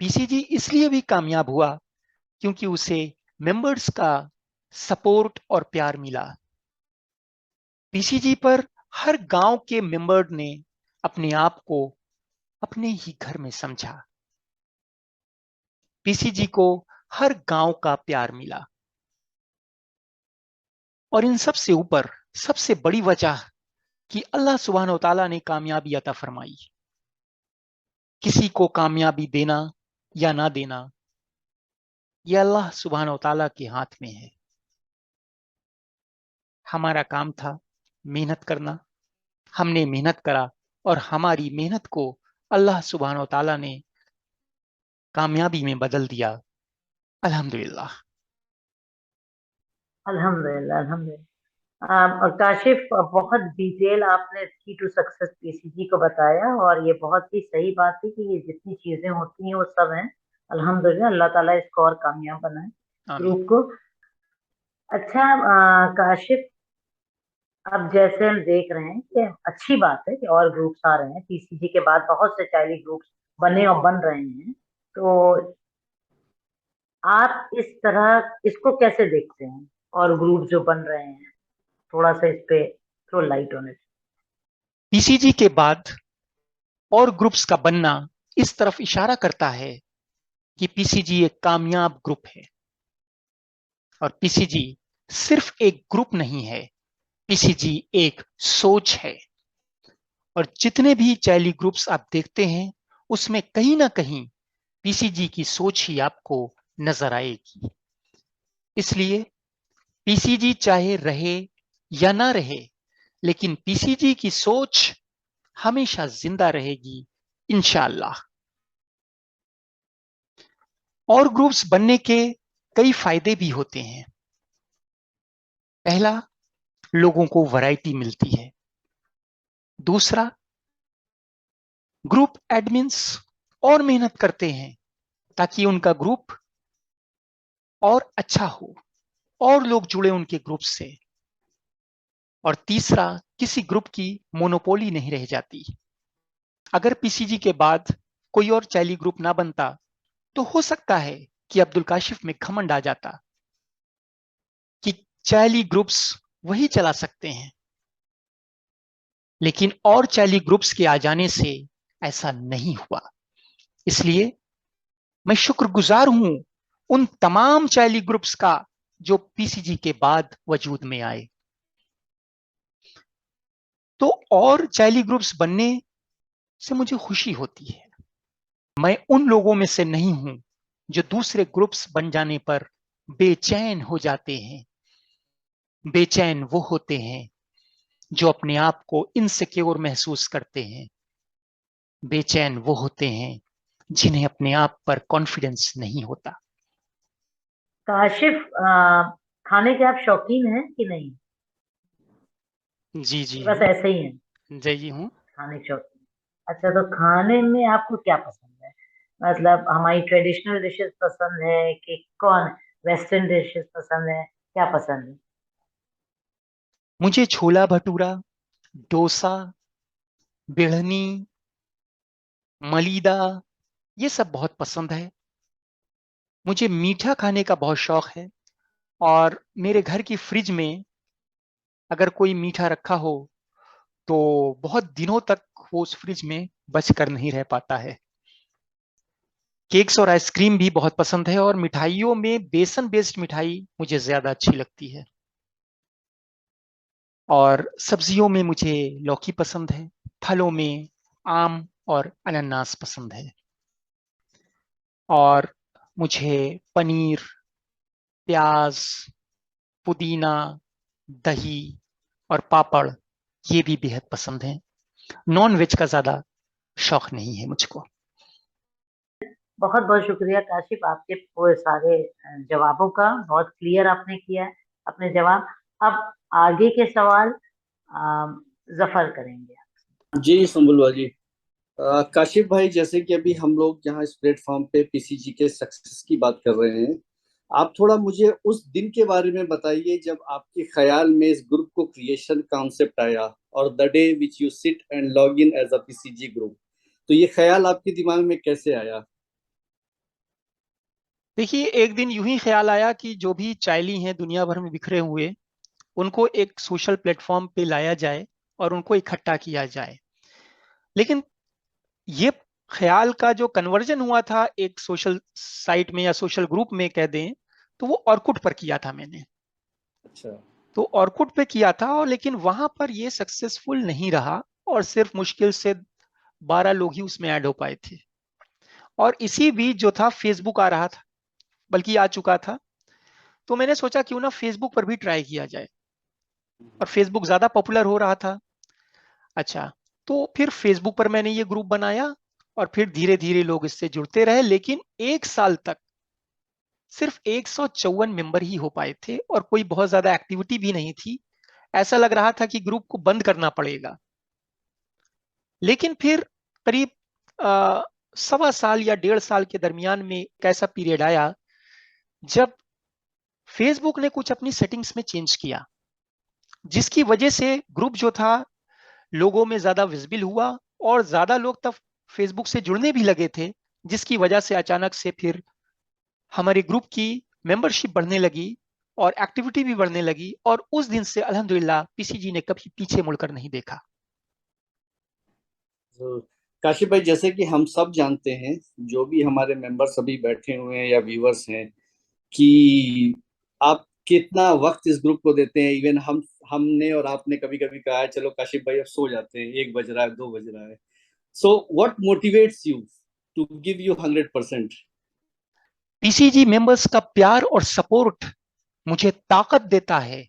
पीसीजी इसलिए भी कामयाब हुआ क्योंकि उसे मेंबर्स का सपोर्ट और प्यार मिला। पीसीजी पर हर गांव के मेंबर ने अपने आप को अपने ही घर में समझा। पीसीजी को हर गांव का प्यार मिला, और इन सब से ऊपर सबसे बड़ी वजह कि अल्लाह सुब्हानो तआला ने कामयाबी अता फरमाई। किसी को कामयाबी देना या ना देना, यह अल्लाह सुब्हानो तआला के हाथ में है। हमारा काम था मेहनत करना, हमने मेहनत करा, और हमारी मेहनत को अल्लाह सुब्हानो तआला ने कामयाबी में बदल दिया। अल्हम्दुलिल्लाह। अल्हम्दुलिल्लाह अल्हम्दुलिल्लाह। और काशिफ, बहुत डिटेल आपने की टू सक्सेस पीसीजी को बताया, और ये बहुत ही सही बात है कि ये जितनी चीजें होती हैं वो सब हैं। अल्हम्दुलिल्लाह, अल्लाह ताला इसको और कामयाब बनाए आमीन। ग्रुप को। अच्छा काशिफ, अब जैसे हम देख रहे हैं कि अच्छी बात है कि और ग्रुप्स आ रहे हैं, पीसीजी के बाद बहुत से चाइल्ड ग्रुप्स बने और बन रहे हैं, तो आप इस तरह इसको कैसे देखते हैं, और ग्रुप जो बन रहे हैं, थोड़ा सा इस पे throw light on it. PCG के बाद और ग्रुप्स का बनना इस तरफ इशारा करता है कि पीसीजी एक कामयाब ग्रुप है। और पीसीजी सिर्फ एक ग्रुप नहीं है, पीसीजी एक सोच है। और जितने भी चाइल्ड ग्रुप्स आप देखते हैं, उसमें कहीं ना कहीं पीसीजी की सोच ही आपको नजर आएगी। इसलिए पीसीजी चाहे रहे या ना रहे, लेकिन पीसीजी की सोच हमेशा जिंदा रहेगी इंशाअल्लाह। और ग्रुप्स बनने के कई फायदे भी होते हैं। पहला, लोगों को वैरायटी मिलती है। दूसरा, ग्रुप एडमिन्स और मेहनत करते हैं ताकि उनका ग्रुप और अच्छा हो और लोग जुड़े उनके ग्रुप से। और तीसरा, किसी ग्रुप की मोनोपोली नहीं रह जाती। अगर पीसीजी के बाद कोई और चैली ग्रुप ना बनता तो हो सकता है कि अब्दुल काशिफ में घमंड आ जाता कि चैली ग्रुप्स वही चला सकते हैं। लेकिन और चैली ग्रुप्स के आ जाने से ऐसा नहीं हुआ। इसलिए मैं शुक्रगुजार हूं उन तमाम चैली ग्रुप्स का जो पीसीजी के बाद वजूद में आए। तो और चैली ग्रुप्स बनने से मुझे खुशी होती है। मैं उन लोगों में से नहीं हूं जो दूसरे ग्रुप्स बन जाने पर बेचैन हो जाते हैं। बेचैन वो होते हैं जो अपने आप को इनसिक्योर महसूस करते हैं। बेचैन वो होते हैं जिन्हें अपने आप पर कॉन्फिडेंस नहीं होता। काशिफ, खाने के आप शौकीन हैं कि नहीं? जी जी बस हूँ। ऐसे ही हैं, जय जी हूँ। खाने के शौकीन। अच्छा, तो खाने में आपको क्या पसंद है? मतलब हमारी ट्रेडिशनल डिशेस पसंद है कि कौन वेस्टर्न डिशेस पसंद है, क्या पसंद है? मुझे छोला भटूरा, डोसा, बिढ़नी, मलीदा, ये सब बहुत पसंद है। मुझे मीठा खाने का बहुत शौक है और मेरे घर की फ्रिज में अगर कोई मीठा रखा हो तो बहुत दिनों तक वो उस फ्रिज में बच कर नहीं रह पाता है। केक्स और आइसक्रीम भी बहुत पसंद है और मिठाइयों में बेसन बेस्ड मिठाई मुझे ज्यादा अच्छी लगती है। और सब्जियों में मुझे लौकी पसंद है। फलों में आम और अनानास पसंद है। और मुझे पनीर, प्याज, पुदीना, दही और पापड़ ये भी बेहद पसंद है। नॉन वेज का ज्यादा शौक नहीं है मुझको। बहुत बहुत शुक्रिया काशिफ, आपके पूरे सारे जवाबों का। बहुत क्लियर आपने किया है अपने जवाब। अब आगे के सवाल जफर करेंगे। जी संबुल भाई। काशिफ भाई, जैसे कि अभी हम लोग यहाँ इस प्लेटफॉर्म पे पीसीजी के सक्सेस की बात कर रहे हैं, आप थोड़ा मुझे उस दिन के बारे में बताइए जब आपके ख्याल में इस ग्रुप को क्रिएशन कॉन्सेप्ट आया और the day which you sit and log in as a PCG group, तो ये ख्याल आपके दिमाग में कैसे आया? देखिए, एक दिन यूं ही ख्याल आया कि जो भी चाइली हैं दुनिया भर में बिखरे हुए, उनको एक सोशल प्लेटफॉर्म पे लाया जाए और उनको इकट्ठा किया जाए। लेकिन ये ख्याल का जो कन्वर्जन हुआ था एक सोशल साइट में या सोशल ग्रुप में कह दें, तो वो ऑर्कुट पर किया था मैंने। अच्छा। तो ऑर्कुट पे किया था और लेकिन वहां पर ये सक्सेसफुल नहीं रहा और सिर्फ मुश्किल से 12 लोग ही उसमें ऐड हो पाए थे। और इसी बीच जो था फेसबुक आ रहा था, बल्कि आ चुका था। तो मैंने सोचा क्यों ना फेसबुक पर भी ट्राई किया जाए, और फेसबुक ज्यादा पॉपुलर हो रहा था। अच्छा, तो फिर फेसबुक पर मैंने ये ग्रुप बनाया और फिर धीरे धीरे लोग इससे जुड़ते रहे। लेकिन एक साल तक सिर्फ 154 मेंबर ही हो पाए थे और कोई बहुत ज्यादा एक्टिविटी भी नहीं थी। ऐसा लग रहा था कि ग्रुप को बंद करना पड़ेगा। लेकिन फिर करीब 1.25 साल या 1.5 साल के दरमियान में एक ऐसा पीरियड आया जब फेसबुक ने कुछ अपनी सेटिंग्स में चेंज किया, जिसकी वजह से ग्रुप जो था लोगों में ज्यादा विजिबल हुआ और ज्यादा लोग तब फेसबुक से जुड़ने भी लगे थे, जिसकी वजह से अचानक से फिर हमारे ग्रुप की मेंबरशिप बढ़ने लगी और एक्टिविटी भी बढ़ने लगी। और उस दिन से अल्हम्दुलिल्लाह पीसीजी ने कभी पीछे मुड़कर नहीं देखा। तो काशिफ भाई, जैसे कि हम सब जानते हैं, जो भी हमारे मेंबर सभी बैठे हुए हैं या व्यूअर्स हैं, कि आप कितना वक्त इस ग्रुप को देते हैं। इवन हमने और आपने कभी कभी कहा है चलो काशिफ भाई अब सो जाते हैं, 1 बज रहा है, 2 बज रहा है। So what motivates you to give you 100%? PCG members का प्यार और सपोर्ट मुझे ताकत देता है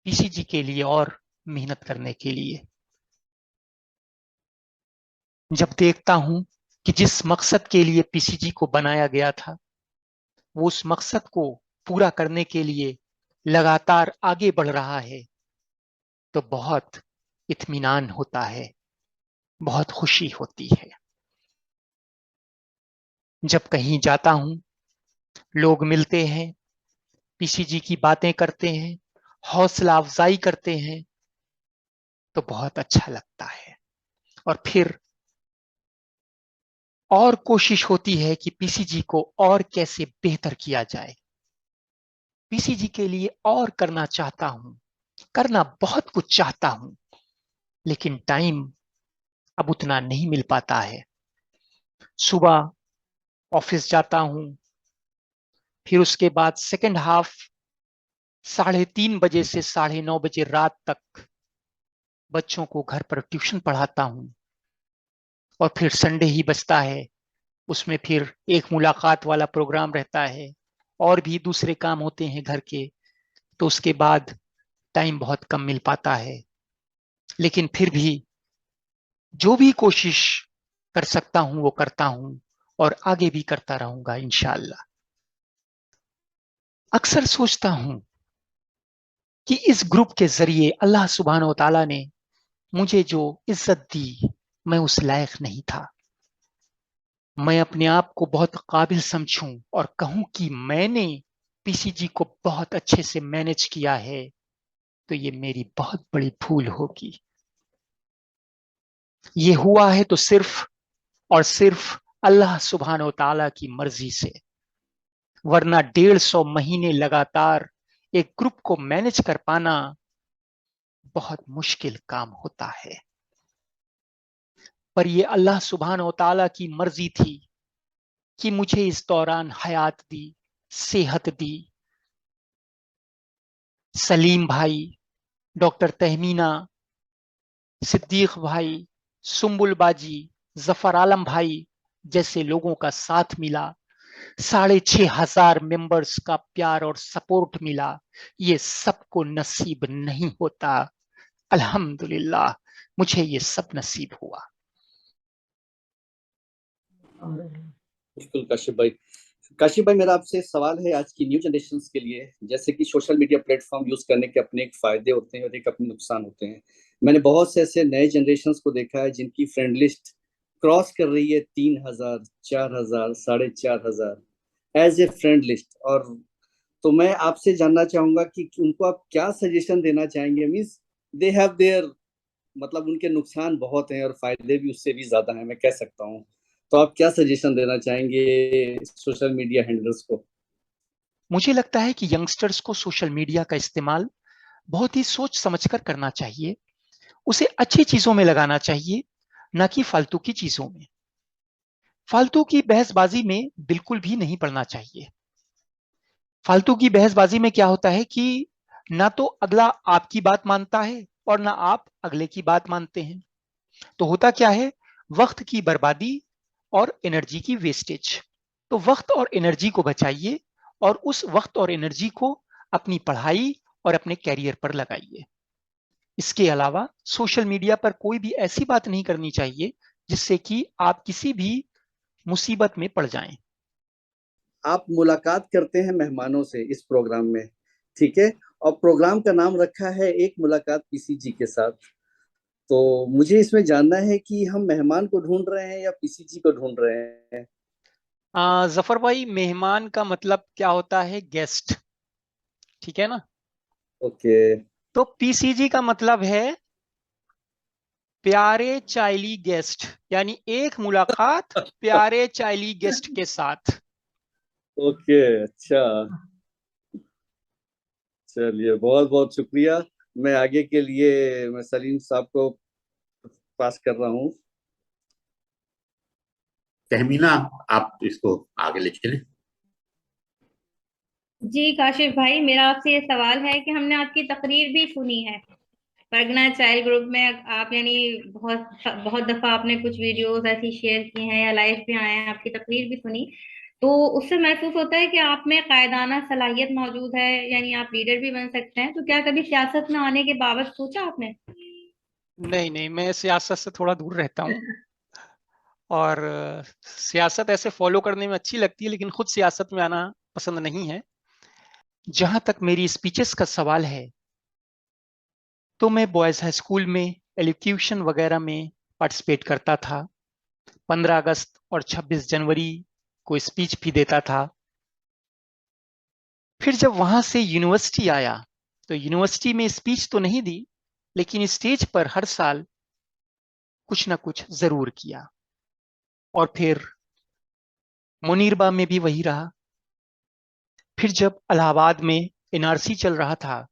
पीसीजी के लिए और मेहनत करने के लिए। जब देखता हूं कि जिस मकसद के लिए पीसीजी को बनाया गया था, वो उस मकसद को पूरा करने के लिए लगातार आगे बढ़ रहा है, तो बहुत इत्मीनान होता है, बहुत खुशी होती है। जब कहीं जाता हूं, लोग मिलते हैं, पीसीजी की बातें करते हैं, हौसला अफजाई करते हैं, तो बहुत अच्छा लगता है। और फिर और कोशिश होती है कि पीसीजी को और कैसे बेहतर किया जाए। पीसीजी के लिए और करना चाहता हूं, करना बहुत कुछ चाहता हूं, लेकिन टाइम अब उतना नहीं मिल पाता है। सुबह ऑफिस जाता हूं, फिर उसके बाद सेकेंड हाफ 3:30 बजे से 9:30 बजे रात तक बच्चों को घर पर ट्यूशन पढ़ाता हूं, और फिर संडे ही बचता है, उसमें फिर एक मुलाकात वाला प्रोग्राम रहता है, और भी दूसरे काम होते हैं घर के, तो उसके बाद टाइम बहुत कम मिल पाता है। लेकिन फिर भी जो भी कोशिश कर सकता हूं वो करता हूं, और आगे भी करता रहूंगा इंशाअल्लाह। अक्सर सोचता हूं कि इस ग्रुप के जरिए अल्लाह सुब्हानो तआला ने मुझे जो इज्जत दी, मैं उस लायक नहीं था। मैं अपने आप को बहुत काबिल समझूं और कहूं कि मैंने पीसीजी को बहुत अच्छे से मैनेज किया है, तो ये मेरी बहुत बड़ी भूल होगी। ये हुआ है तो सिर्फ और सिर्फ अल्लाह सुब्हानो तआला की मर्जी से, वरना 150 महीने लगातार एक ग्रुप को मैनेज कर पाना बहुत मुश्किल काम होता है। पर ये अल्लाह सुब्हानो तआला की मर्जी थी कि मुझे इस दौरान हयात दी, सेहत दी। सलीम भाई, डॉक्टर तहमीना, सिद्दीक भाई, सुम्बुल बाजी, जफर आलम भाई जैसे लोगों का साथ मिला, 6,500 मेंबर्स का प्यार और सपोर्ट मिला। ये सबको नसीब नहीं होता। अल्हम्दुलिल्लाह मुझे ये सब नसीब हुआ। बिल्कुल काशिफ भाई मेरा आपसे सवाल है आज की न्यू जनरेशन के लिए। जैसे कि सोशल मीडिया प्लेटफॉर्म यूज करने के अपने एक फायदे होते हैं और एक अपने नुकसान होते हैं। मैंने बहुत से ऐसे नए जनरेशन को देखा है जिनकी फ्रेंड लिस्ट क्रॉस कर रही है 3,000, 4,000, 4,500 एज ए फ्रेंड लिस्ट। और तो मैं आपसे जानना चाहूंगा कि उनको आप क्या सजेशन देना चाहेंगे। मीन्स दे हैव देयर, मतलब उनके नुकसान बहुत हैं और फायदे भी उससे भी ज्यादा हैं, मैं कह सकता हूँ। तो आप क्या सजेशन देना चाहेंगे सोशल मीडिया हैंडलर्स को? मुझे लगता है कि यंगस्टर्स को सोशल मीडिया का इस्तेमाल बहुत ही सोच समझकर करना चाहिए। उसे अच्छी चीजों में लगाना चाहिए, ना कि फालतू की चीजों में। फालतू की बहसबाजी में बिल्कुल भी नहीं पड़ना चाहिए। फालतू की बहसबाजी में क्या होता है कि ना तो अगला आपकी बात मानता है और ना आप अगले की बात मानते हैं। तो होता क्या है, वक्त की बर्बादी और एनर्जी की वेस्टेज। तो वक्त और एनर्जी को बचाइए, और उस वक्त और एनर्जी को अपनी पढ़ाई और अपने कैरियर पर लगाइए। इसके अलावा सोशल मीडिया पर कोई भी ऐसी बात नहीं करनी चाहिए जिससे कि आप किसी भी मुसीबत में पड़ जाएं। आप मुलाकात करते हैं मेहमानों से इस प्रोग्राम में, ठीक है, और प्रोग्राम का नाम रखा है एक मुलाकात पीसीजी के साथ। तो मुझे इसमें जानना है कि हम मेहमान को ढूंढ रहे हैं या पीसीजी को ढूंढ रहे हैं? जफर भाई, मेहमान का मतलब क्या होता है? गेस्ट, ठीक है ना? ओके। तो पीसीजी का मतलब है प्यारे चाइली गेस्ट, यानी एक मुलाकात प्यारे चाइली गेस्ट के साथ। ओके, अच्छा, चलिए बहुत बहुत शुक्रिया। मैं आगे के लिए मैं सलीम साहब को पास कर रहा हूँ। तहमीना, आप इसको आगे ले चलें। जी काशिफ भाई, मेरा आपसे ये सवाल है कि हमने आपकी तकरीर भी सुनी है परगना चाइल्ड ग्रुप में। आप यानी बहुत बहुत दफा आपने कुछ वीडियोस ऐसी शेयर की हैं या लाइव भी आए हैं, आपकी तकरीर भी सुनी। तो उससे महसूस होता है कि आप में कायदाना सलाहियत मौजूद है, यानी आप लीडर भी बन सकते हैं। तो क्या कभी सियासत में आने के बाबत सोचा आपने? नहीं नहीं, मैं सियासत से थोड़ा दूर रहता हूँ। और सियासत ऐसे फॉलो करने में अच्छी लगती है, लेकिन खुद सियासत में आना पसंद नहीं है। जहां तक मेरी स्पीचेस का सवाल है, तो मैं बॉयज हाई स्कूल में एलोक्यूशन वगैरह में पार्टिसिपेट करता था। 15 अगस्त और 26 जनवरी को स्पीच भी देता था। फिर जब वहां से यूनिवर्सिटी आया, तो यूनिवर्सिटी में स्पीच तो नहीं दी, लेकिन स्टेज पर हर साल कुछ ना कुछ जरूर किया। और फिर मुनीरबा में भी वही रहा। फिर जब इलाहाबाद में एनआरसी चल रहा था,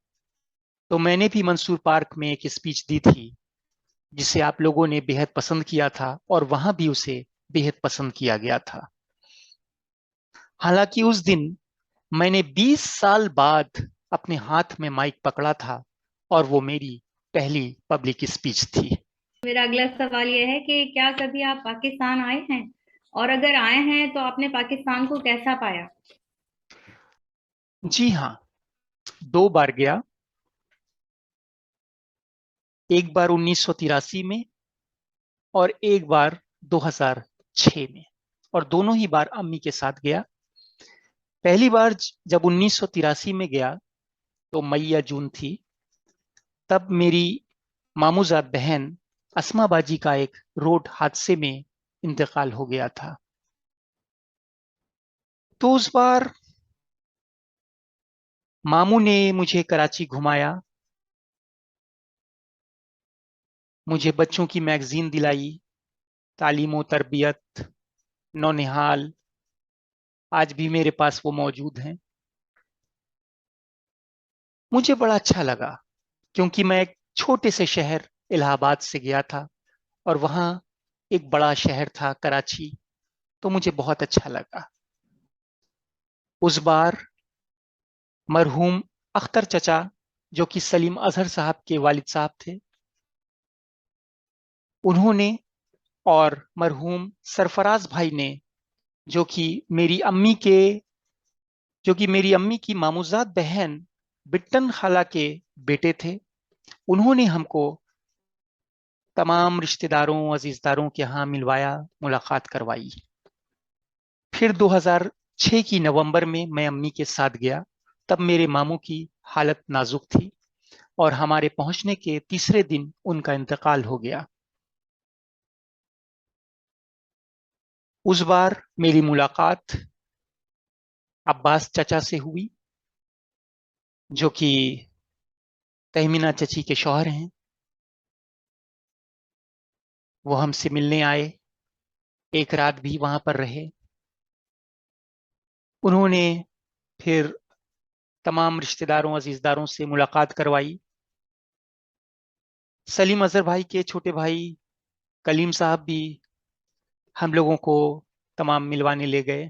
तो मैंने भी मंसूर पार्क में एक स्पीच दी थी, जिसे आप लोगों ने बेहद पसंद किया था, और वहां भी उसे बेहद पसंद किया गया था। हालांकि उस दिन मैंने 20 साल बाद अपने हाथ में माइक पकड़ा था, और वो मेरी पहली पब्लिक स्पीच थी। मेरा अगला सवाल यह है कि क्या कभी आप पाकिस्तान आए हैं, और अगर आए हैं तो आपने पाकिस्तान को कैसा पाया? जी हाँ, 2 बार गया। एक बार 1983 में, और एक बार 2006 में। और दोनों ही बार अम्मी के साथ गया। पहली बार जब 1983 में गया, तो मई या जून थी। तब मेरी मामूजाद बहन अस्मा बाजी का एक रोड हादसे में इंतकाल हो गया था। तो उस बार मामू ने मुझे कराची घुमाया, मुझे बच्चों की मैगजीन दिलाई, तालीम और तरबियत, नौनिहाल, आज भी मेरे पास वो मौजूद हैं। मुझे बड़ा अच्छा लगा, क्योंकि मैं एक छोटे से शहर इलाहाबाद से गया था, और वहाँ एक बड़ा शहर था कराची। तो मुझे बहुत अच्छा लगा। उस बार मरहूम अख्तर चचा, जो कि सलीम अजहर साहब के वालिद साहब थे, उन्होंने, और मरहूम सरफराज भाई ने, जो कि मेरी अम्मी के जो कि मेरी अम्मी की मामूजाद बहन बिट्टन खाला के बेटे थे, उन्होंने हमको तमाम रिश्तेदारों अजीजदारों के यहाँ मिलवाया, मुलाकात करवाई। फिर 2006 की नवंबर में मैं अम्मी के साथ गया। तब मेरे मामू की हालत नाजुक थी, और हमारे पहुंचने के तीसरे दिन उनका इंतकाल हो गया। उस बार मेरी मुलाकात अब्बास चचा से हुई, जो कि तहमीना चची के शौहर हैं। वो हमसे मिलने आए, एक रात भी वहां पर रहे। उन्होंने फिर तमाम रिश्तेदारों अजीजदारों से मुलाकात करवाई। सलीम अजहर भाई के छोटे भाई कलीम साहब भी हम लोगों को तमाम मिलवाने ले गए।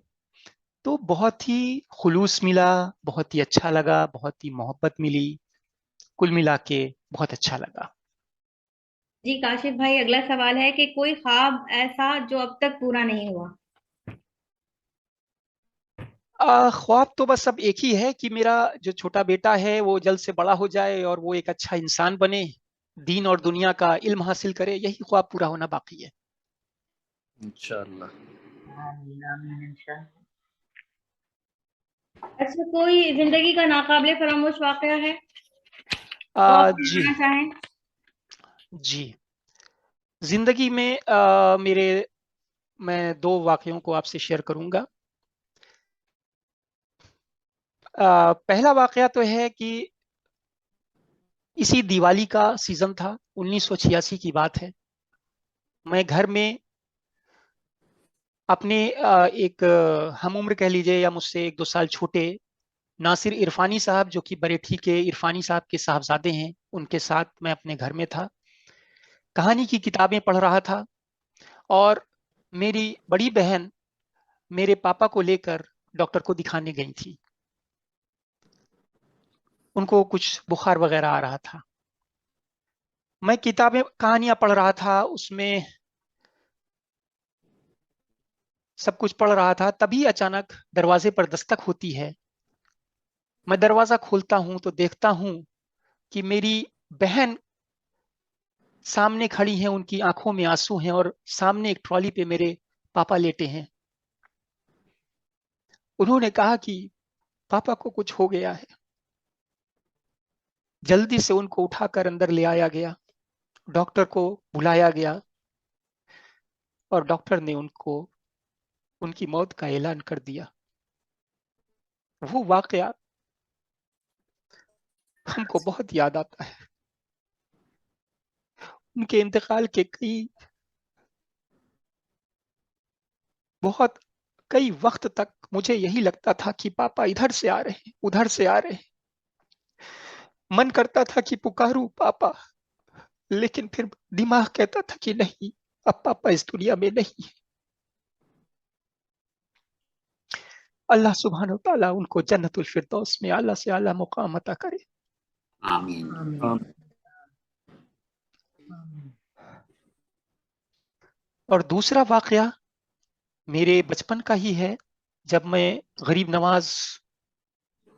तो बहुत ही खुलूस मिला, बहुत ही अच्छा लगा, बहुत ही मोहब्बत मिली। कुल मिला के बहुत अच्छा लगा। जी काशिफ भाई, अगला सवाल है कि कोई ख्वाब ऐसा जो अब तक पूरा नहीं हुआ? ख्वाब तो बस अब एक ही है कि मेरा जो छोटा बेटा है वो जल्द से बड़ा हो जाए, और वो एक अच्छा इंसान बने, दीन और दुनिया का इल्म हासिल करे। यही ख्वाब पूरा होना बाकी है। इंशाअल्लाह। आमीन आमीन इंशाअल्लाह। अच्छा, कोई जिंदगी का नाकाबिले फरामोश वाकया है तो आप जी सुनाना चाहें? जी, जिंदगी में मैं 2 वाकयों को आपसे शेयर करूंगा। पहला वाकया तो है कि इसी दिवाली का सीजन था, 1986 की बात है। मैं घर में अपने एक हम उम्र कह लीजिए, या मुझसे 1-2 साल छोटे नासिर इरफानी साहब, जो कि बरेठी के इरफानी साहब के साहबजादे हैं, उनके साथ मैं अपने घर में था। कहानी की किताबें पढ़ रहा था, और मेरी बड़ी बहन मेरे पापा को लेकर डॉक्टर को दिखाने गई थी। उनको कुछ बुखार वगैरह आ रहा था। मैं किताबें कहानियां पढ़ रहा था, उसमें सब कुछ पढ़ रहा था, तभी अचानक दरवाजे पर दस्तक होती है। मैं दरवाजा खोलता हूं तो देखता हूं कि मेरी बहन सामने खड़ी हैं, उनकी आंखों में आंसू हैं और सामने एक ट्रॉली पे मेरे पापा लेटे हैं। उन्होंने कहा कि पापा को कुछ हो गया है। जल्दी से उनको उठाकर अंदर ले आया गया, डॉक्टर को बुलाया गया और डॉक्टर ने उनको उनकी मौत का ऐलान कर दिया। वो वाकया हमको बहुत याद आता है। उनके इंतकाल के कई वक्त तक मुझे यही लगता था कि पापा इधर से आ रहे हैं, उधर से आ रहे हैं। मन करता था कि पुकारूं पापा, लेकिन फिर दिमाग कहता था कि नहीं, अब पापा इस दुनिया में नहीं है। अल्लाह सुब्हानहू तआला उनको जन्नतुल फिरदौस में आला से आला मुकाम अता करे। आमीन। आमीन। और दूसरा वाकया मेरे बचपन का ही है। जब मैं गरीब नवाज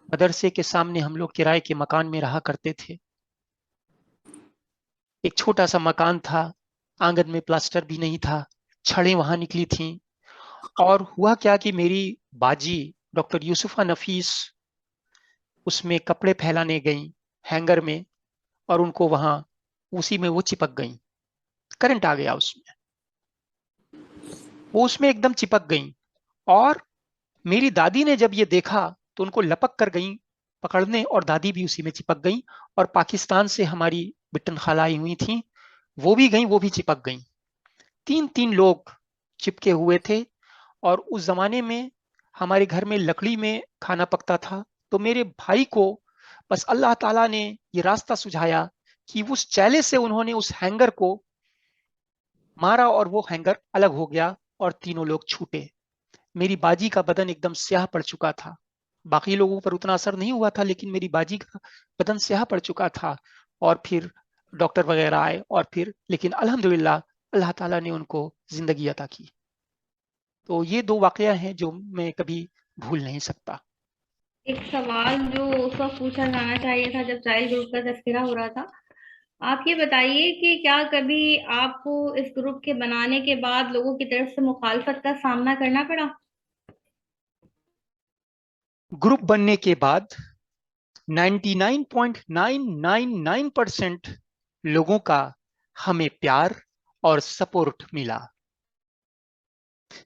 मदरसे के सामने हम लोग किराए के मकान में रहा करते थे। एक छोटा सा मकान था, आंगन में प्लास्टर भी नहीं था, छड़ें वहां निकली थीं। और हुआ क्या कि मेरी बाजी डॉक्टर यूसुफा नफीस उसमें कपड़े फैलाने गई हैंगर में, और उनको वहां उसी में वो चिपक गई। करंट आ गया उसमें, वो उसमें एकदम चिपक गई। और मेरी दादी ने जब ये देखा तो उनको लपक कर गई पकड़ने, और दादी भी उसी में चिपक गई। और पाकिस्तान से हमारी बिट्टन खाला आई हुई थी, वो भी गई, वो भी चिपक गई। 3-3 लोग चिपके हुए थे। और उस जमाने में हमारे घर में लकड़ी में खाना पकता था। तो मेरे भाई को बस अल्लाह ताला ने ये रास्ता सुझाया कि उस चैले से उन्होंने उस हैंगर को मारा और वो हैंगर अलग हो गया और तीनों लोग छूटे। मेरी बाजी का बदन एकदम स्याह पड़ चुका था। बाकी लोगों पर उतना असर नहीं हुआ था, लेकिन मेरी बाजी का बदन स्याह पड़ चुका था। और फिर डॉक्टर वगैरह आए, और फिर लेकिन अल्हम्दुलिल्लाह अल्लाह ताला ने उनको जिंदगी अता की। तो ये 2 वाकया हैं जो मैं कभी भूल नहीं सकता। एक सवाल जो उस वक्त पूछा जाना चाहिए था जब चाइल्ड ग्रुप का तस्करा हो रहा था, आप ये बताइए कि क्या कभी आपको इस ग्रुप के बनाने के बाद लोगों की तरफ से मुखालफत का सामना करना पड़ा? ग्रुप बनने के बाद 99.999% लोगों का हमें प्यार और सपोर्ट मिला,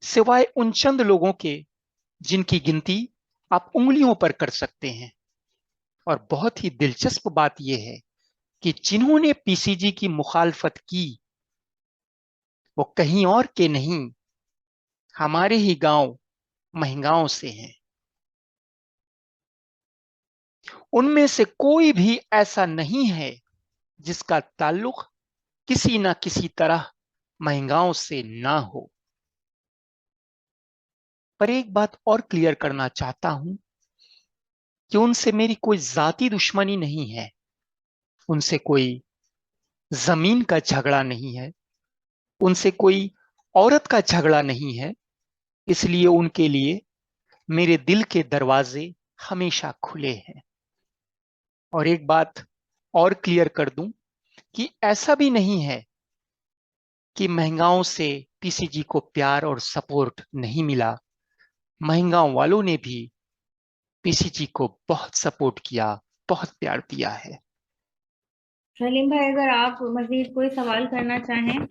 सिवाय उन चंद लोगों के जिनकी गिनती आप उंगलियों पर कर सकते हैं। और बहुत ही दिलचस्प बात यह है कि जिन्होंने पीसीजी की मुखालफत की वो कहीं और के नहीं, हमारे ही गांव महगांव से हैं। उनमें से कोई भी ऐसा नहीं है जिसका ताल्लुक किसी ना किसी तरह महंगाओं से ना हो। पर एक बात और क्लियर करना चाहता हूं कि उनसे मेरी कोई जाती दुश्मनी नहीं है, उनसे कोई जमीन का झगड़ा नहीं है, उनसे कोई औरत का झगड़ा नहीं है। इसलिए उनके लिए मेरे दिल के दरवाजे हमेशा खुले हैं। और एक बात और क्लियर कर दूं कि ऐसा भी नहीं है कि महंगाओं से पीसीजी को प्यार और सपोर्ट नहीं मिला। महंगाओं वालों ने भी पीसीजी को बहुत सपोर्ट किया, बहुत प्यार दिया है। सलीम भाई, अगर आप मजीद कोई सवाल करना चाहें।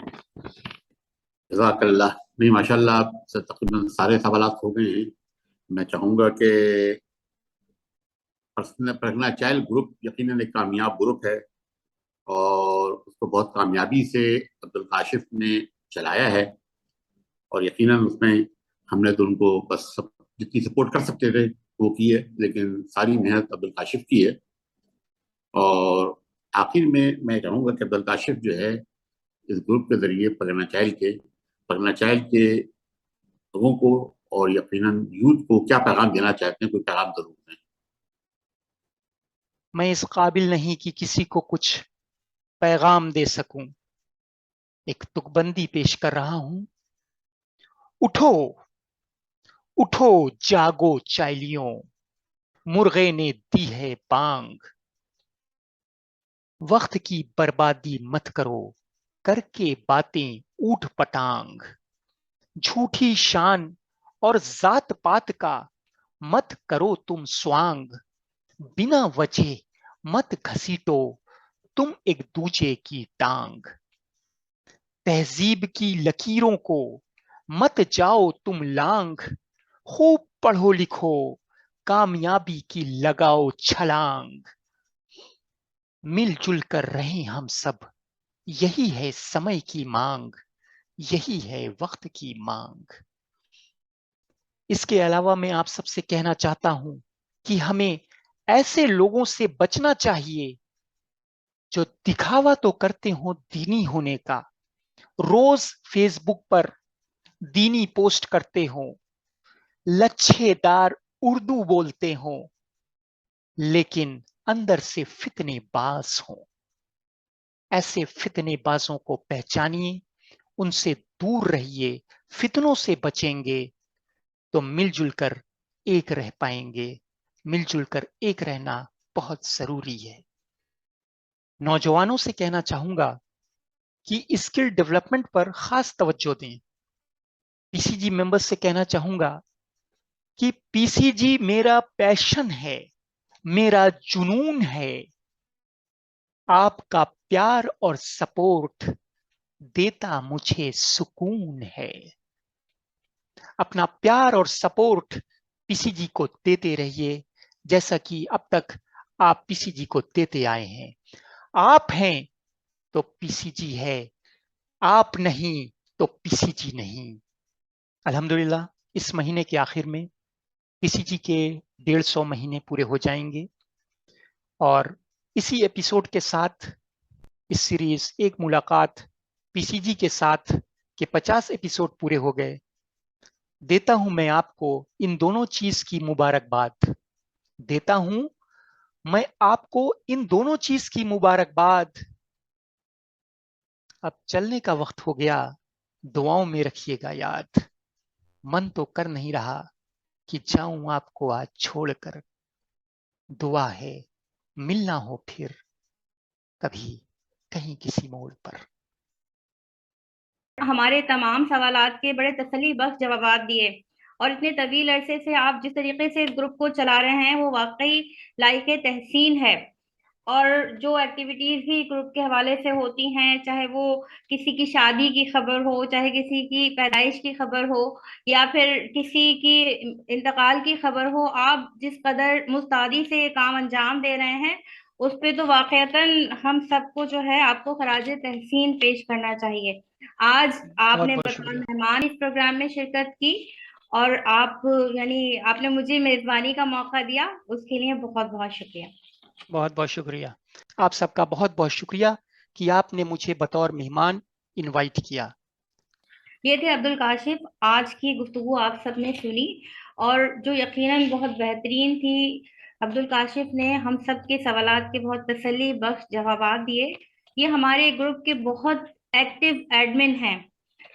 जज़ाकल्लाह। नहीं, माशाल्लाह, आप से तकरीबन सारे सवालात हो गए हैं। मैं चाहूंगा कि प्रगना चाइल्ड ग्रुप यकीनन एक कामयाब ग्रुप है और उसको बहुत कामयाबी से अब्दुल काशिफ ने चलाया है। और यकीनन उसमें हमने तो उनको बस जितनी सपोर्ट कर सकते थे वो की है, लेकिन सारी मेहनत अब्दुल काशिफ की है। और आखिर में मैं चाहूंगा कि अब्दुल काशिफ जो है इस ग्रुप के जरिए परगना चाइल्ड के लोगों को और यकीनन यूथ को क्या पैगाम देना चाहते हैं, कोई पैगाम जरूर दें। मैं इस काबिल नहीं कि किसी को कुछ पैगाम दे सकूं। एक तुकबंदी पेश कर रहा हूं। उठो, उठो जागो चाइलियों, मुर्गे ने दी है बांग। वक्त की बर्बादी मत करो, करके बातें ऊठ पटांग। झूठी शान और जात पात का मत करो तुम स्वांग। बिना वजह मत घसीटो तुम एक दूजे की टांग। तहजीब की लकीरों को मत जाओ तुम लांग। खूब पढ़ो लिखो, कामयाबी की लगाओ छलांग। मिलजुल कर रहें हम सब, यही है समय की मांग, यही है वक्त की मांग। इसके अलावा मैं आप सबसे कहना चाहता हूं कि हमें ऐसे लोगों से बचना चाहिए जो दिखावा तो करते हो दीनी होने का, रोज फेसबुक पर दीनी पोस्ट करते हो, लच्छेदार उर्दू बोलते हो, लेकिन अंदर से फितनेबाज हो। ऐसे फितनेबाजों को पहचानिए, उनसे दूर रहिए। फितनों से बचेंगे तो मिलजुल कर एक रह पाएंगे। मिलजुल कर एक रहना बहुत जरूरी है। नौजवानों से कहना चाहूंगा कि स्किल डेवलपमेंट पर खास तवज्जो दें। पीसीजी मेंबर्स से कहना चाहूंगा कि पीसीजी मेरा पैशन है, मेरा जुनून है। आपका प्यार और सपोर्ट देता मुझे सुकून है। अपना प्यार और सपोर्ट पीसीजी को देते रहिए, जैसा कि अब तक आप पीसीजी को देते आए हैं। आप हैं तो पीसीजी है, आप नहीं तो पीसीजी नहीं। अल्हम्दुलिल्लाह, इस महीने के आखिर में पीसीजी के 150 महीने पूरे हो जाएंगे और इसी एपिसोड के साथ इस सीरीज एक मुलाकात पीसीजी के साथ के 50 एपिसोड पूरे हो गए। देता हूं मैं आपको इन दोनों चीज की मुबारकबाद। देता हूं मैं आपको इन दोनों चीज की मुबारकबाद। अब चलने का वक्त हो गया, दुआओं में रखिएगा याद। मन तो कर नहीं रहा कि जाऊं आपको आज छोड़कर। दुआ है मिलना हो फिर कभी कहीं किसी मोड़ पर। हमारे तमाम सवालात के बड़े तसल्ली बख्श जवाब दिए और इतने तवील अरसे से आप जिस तरीके से इस ग्रुप को चला रहे हैं वो वाकई लायक तहसीन है। और जो एक्टिविटीज भी ग्रुप के हवाले से होती हैं, चाहे वो किसी की शादी की खबर हो, चाहे किसी की पैदाइश की खबर हो, या फिर किसी की इंतकाल की खबर हो, आप जिस कदर मुस्तैदी से ये काम अंजाम दे रहे हैं उस पे तो वाकईतन हम सबको जो है आपको खराज तहसीन पेश करना चाहिए। आज बहुत आपने बहुत बतौर शुक्रिया। मेहमान इस प्रोग्राम में शिरकत की और आप यानी आपने मुझे मेजबानी का मौका दिया, उसके लिए बहुत बहुत शुक्रिया। बहुत बहुत शुक्रिया। आप सबका बहुत बहुत शुक्रिया कि आपने मुझे बतौर मेहमान इनवाइट किया। ये थे अब्दुल काशिफ। आज की गुफ्तगू आप सबने सुनी और जो यकीनन बहुत बेहतरीन थी। अब्दुल काशिफ ने हम सब के सवालात के बहुत तसल्ली बख्श जवाब दिए। ये हमारे ग्रुप के बहुत एक्टिव एडमिन हैं।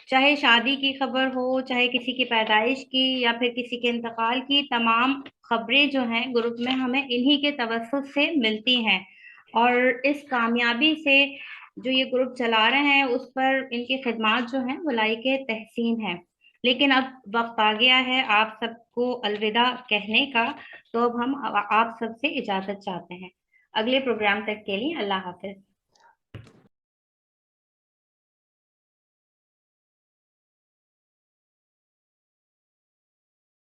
चाहे शादी की खबर हो, चाहे किसी की पैदाइश की या फिर किसी के इंतकाल की, तमाम खबरें जो हैं ग्रुप में हमें इन्हीं के तवस्सुत से मिलती हैं। और इस कामयाबी से जो ये ग्रुप चला रहे हैं उस पर इनकी खिदमात जो हैं वो लायक तहसीन है। लेकिन अब वक्त आ गया है आप सबको अलविदा कहने का, तो अब हम आप सबसे इजाजत चाहते हैं। अगले प्रोग्राम तक के लिए अल्लाह हाफिज।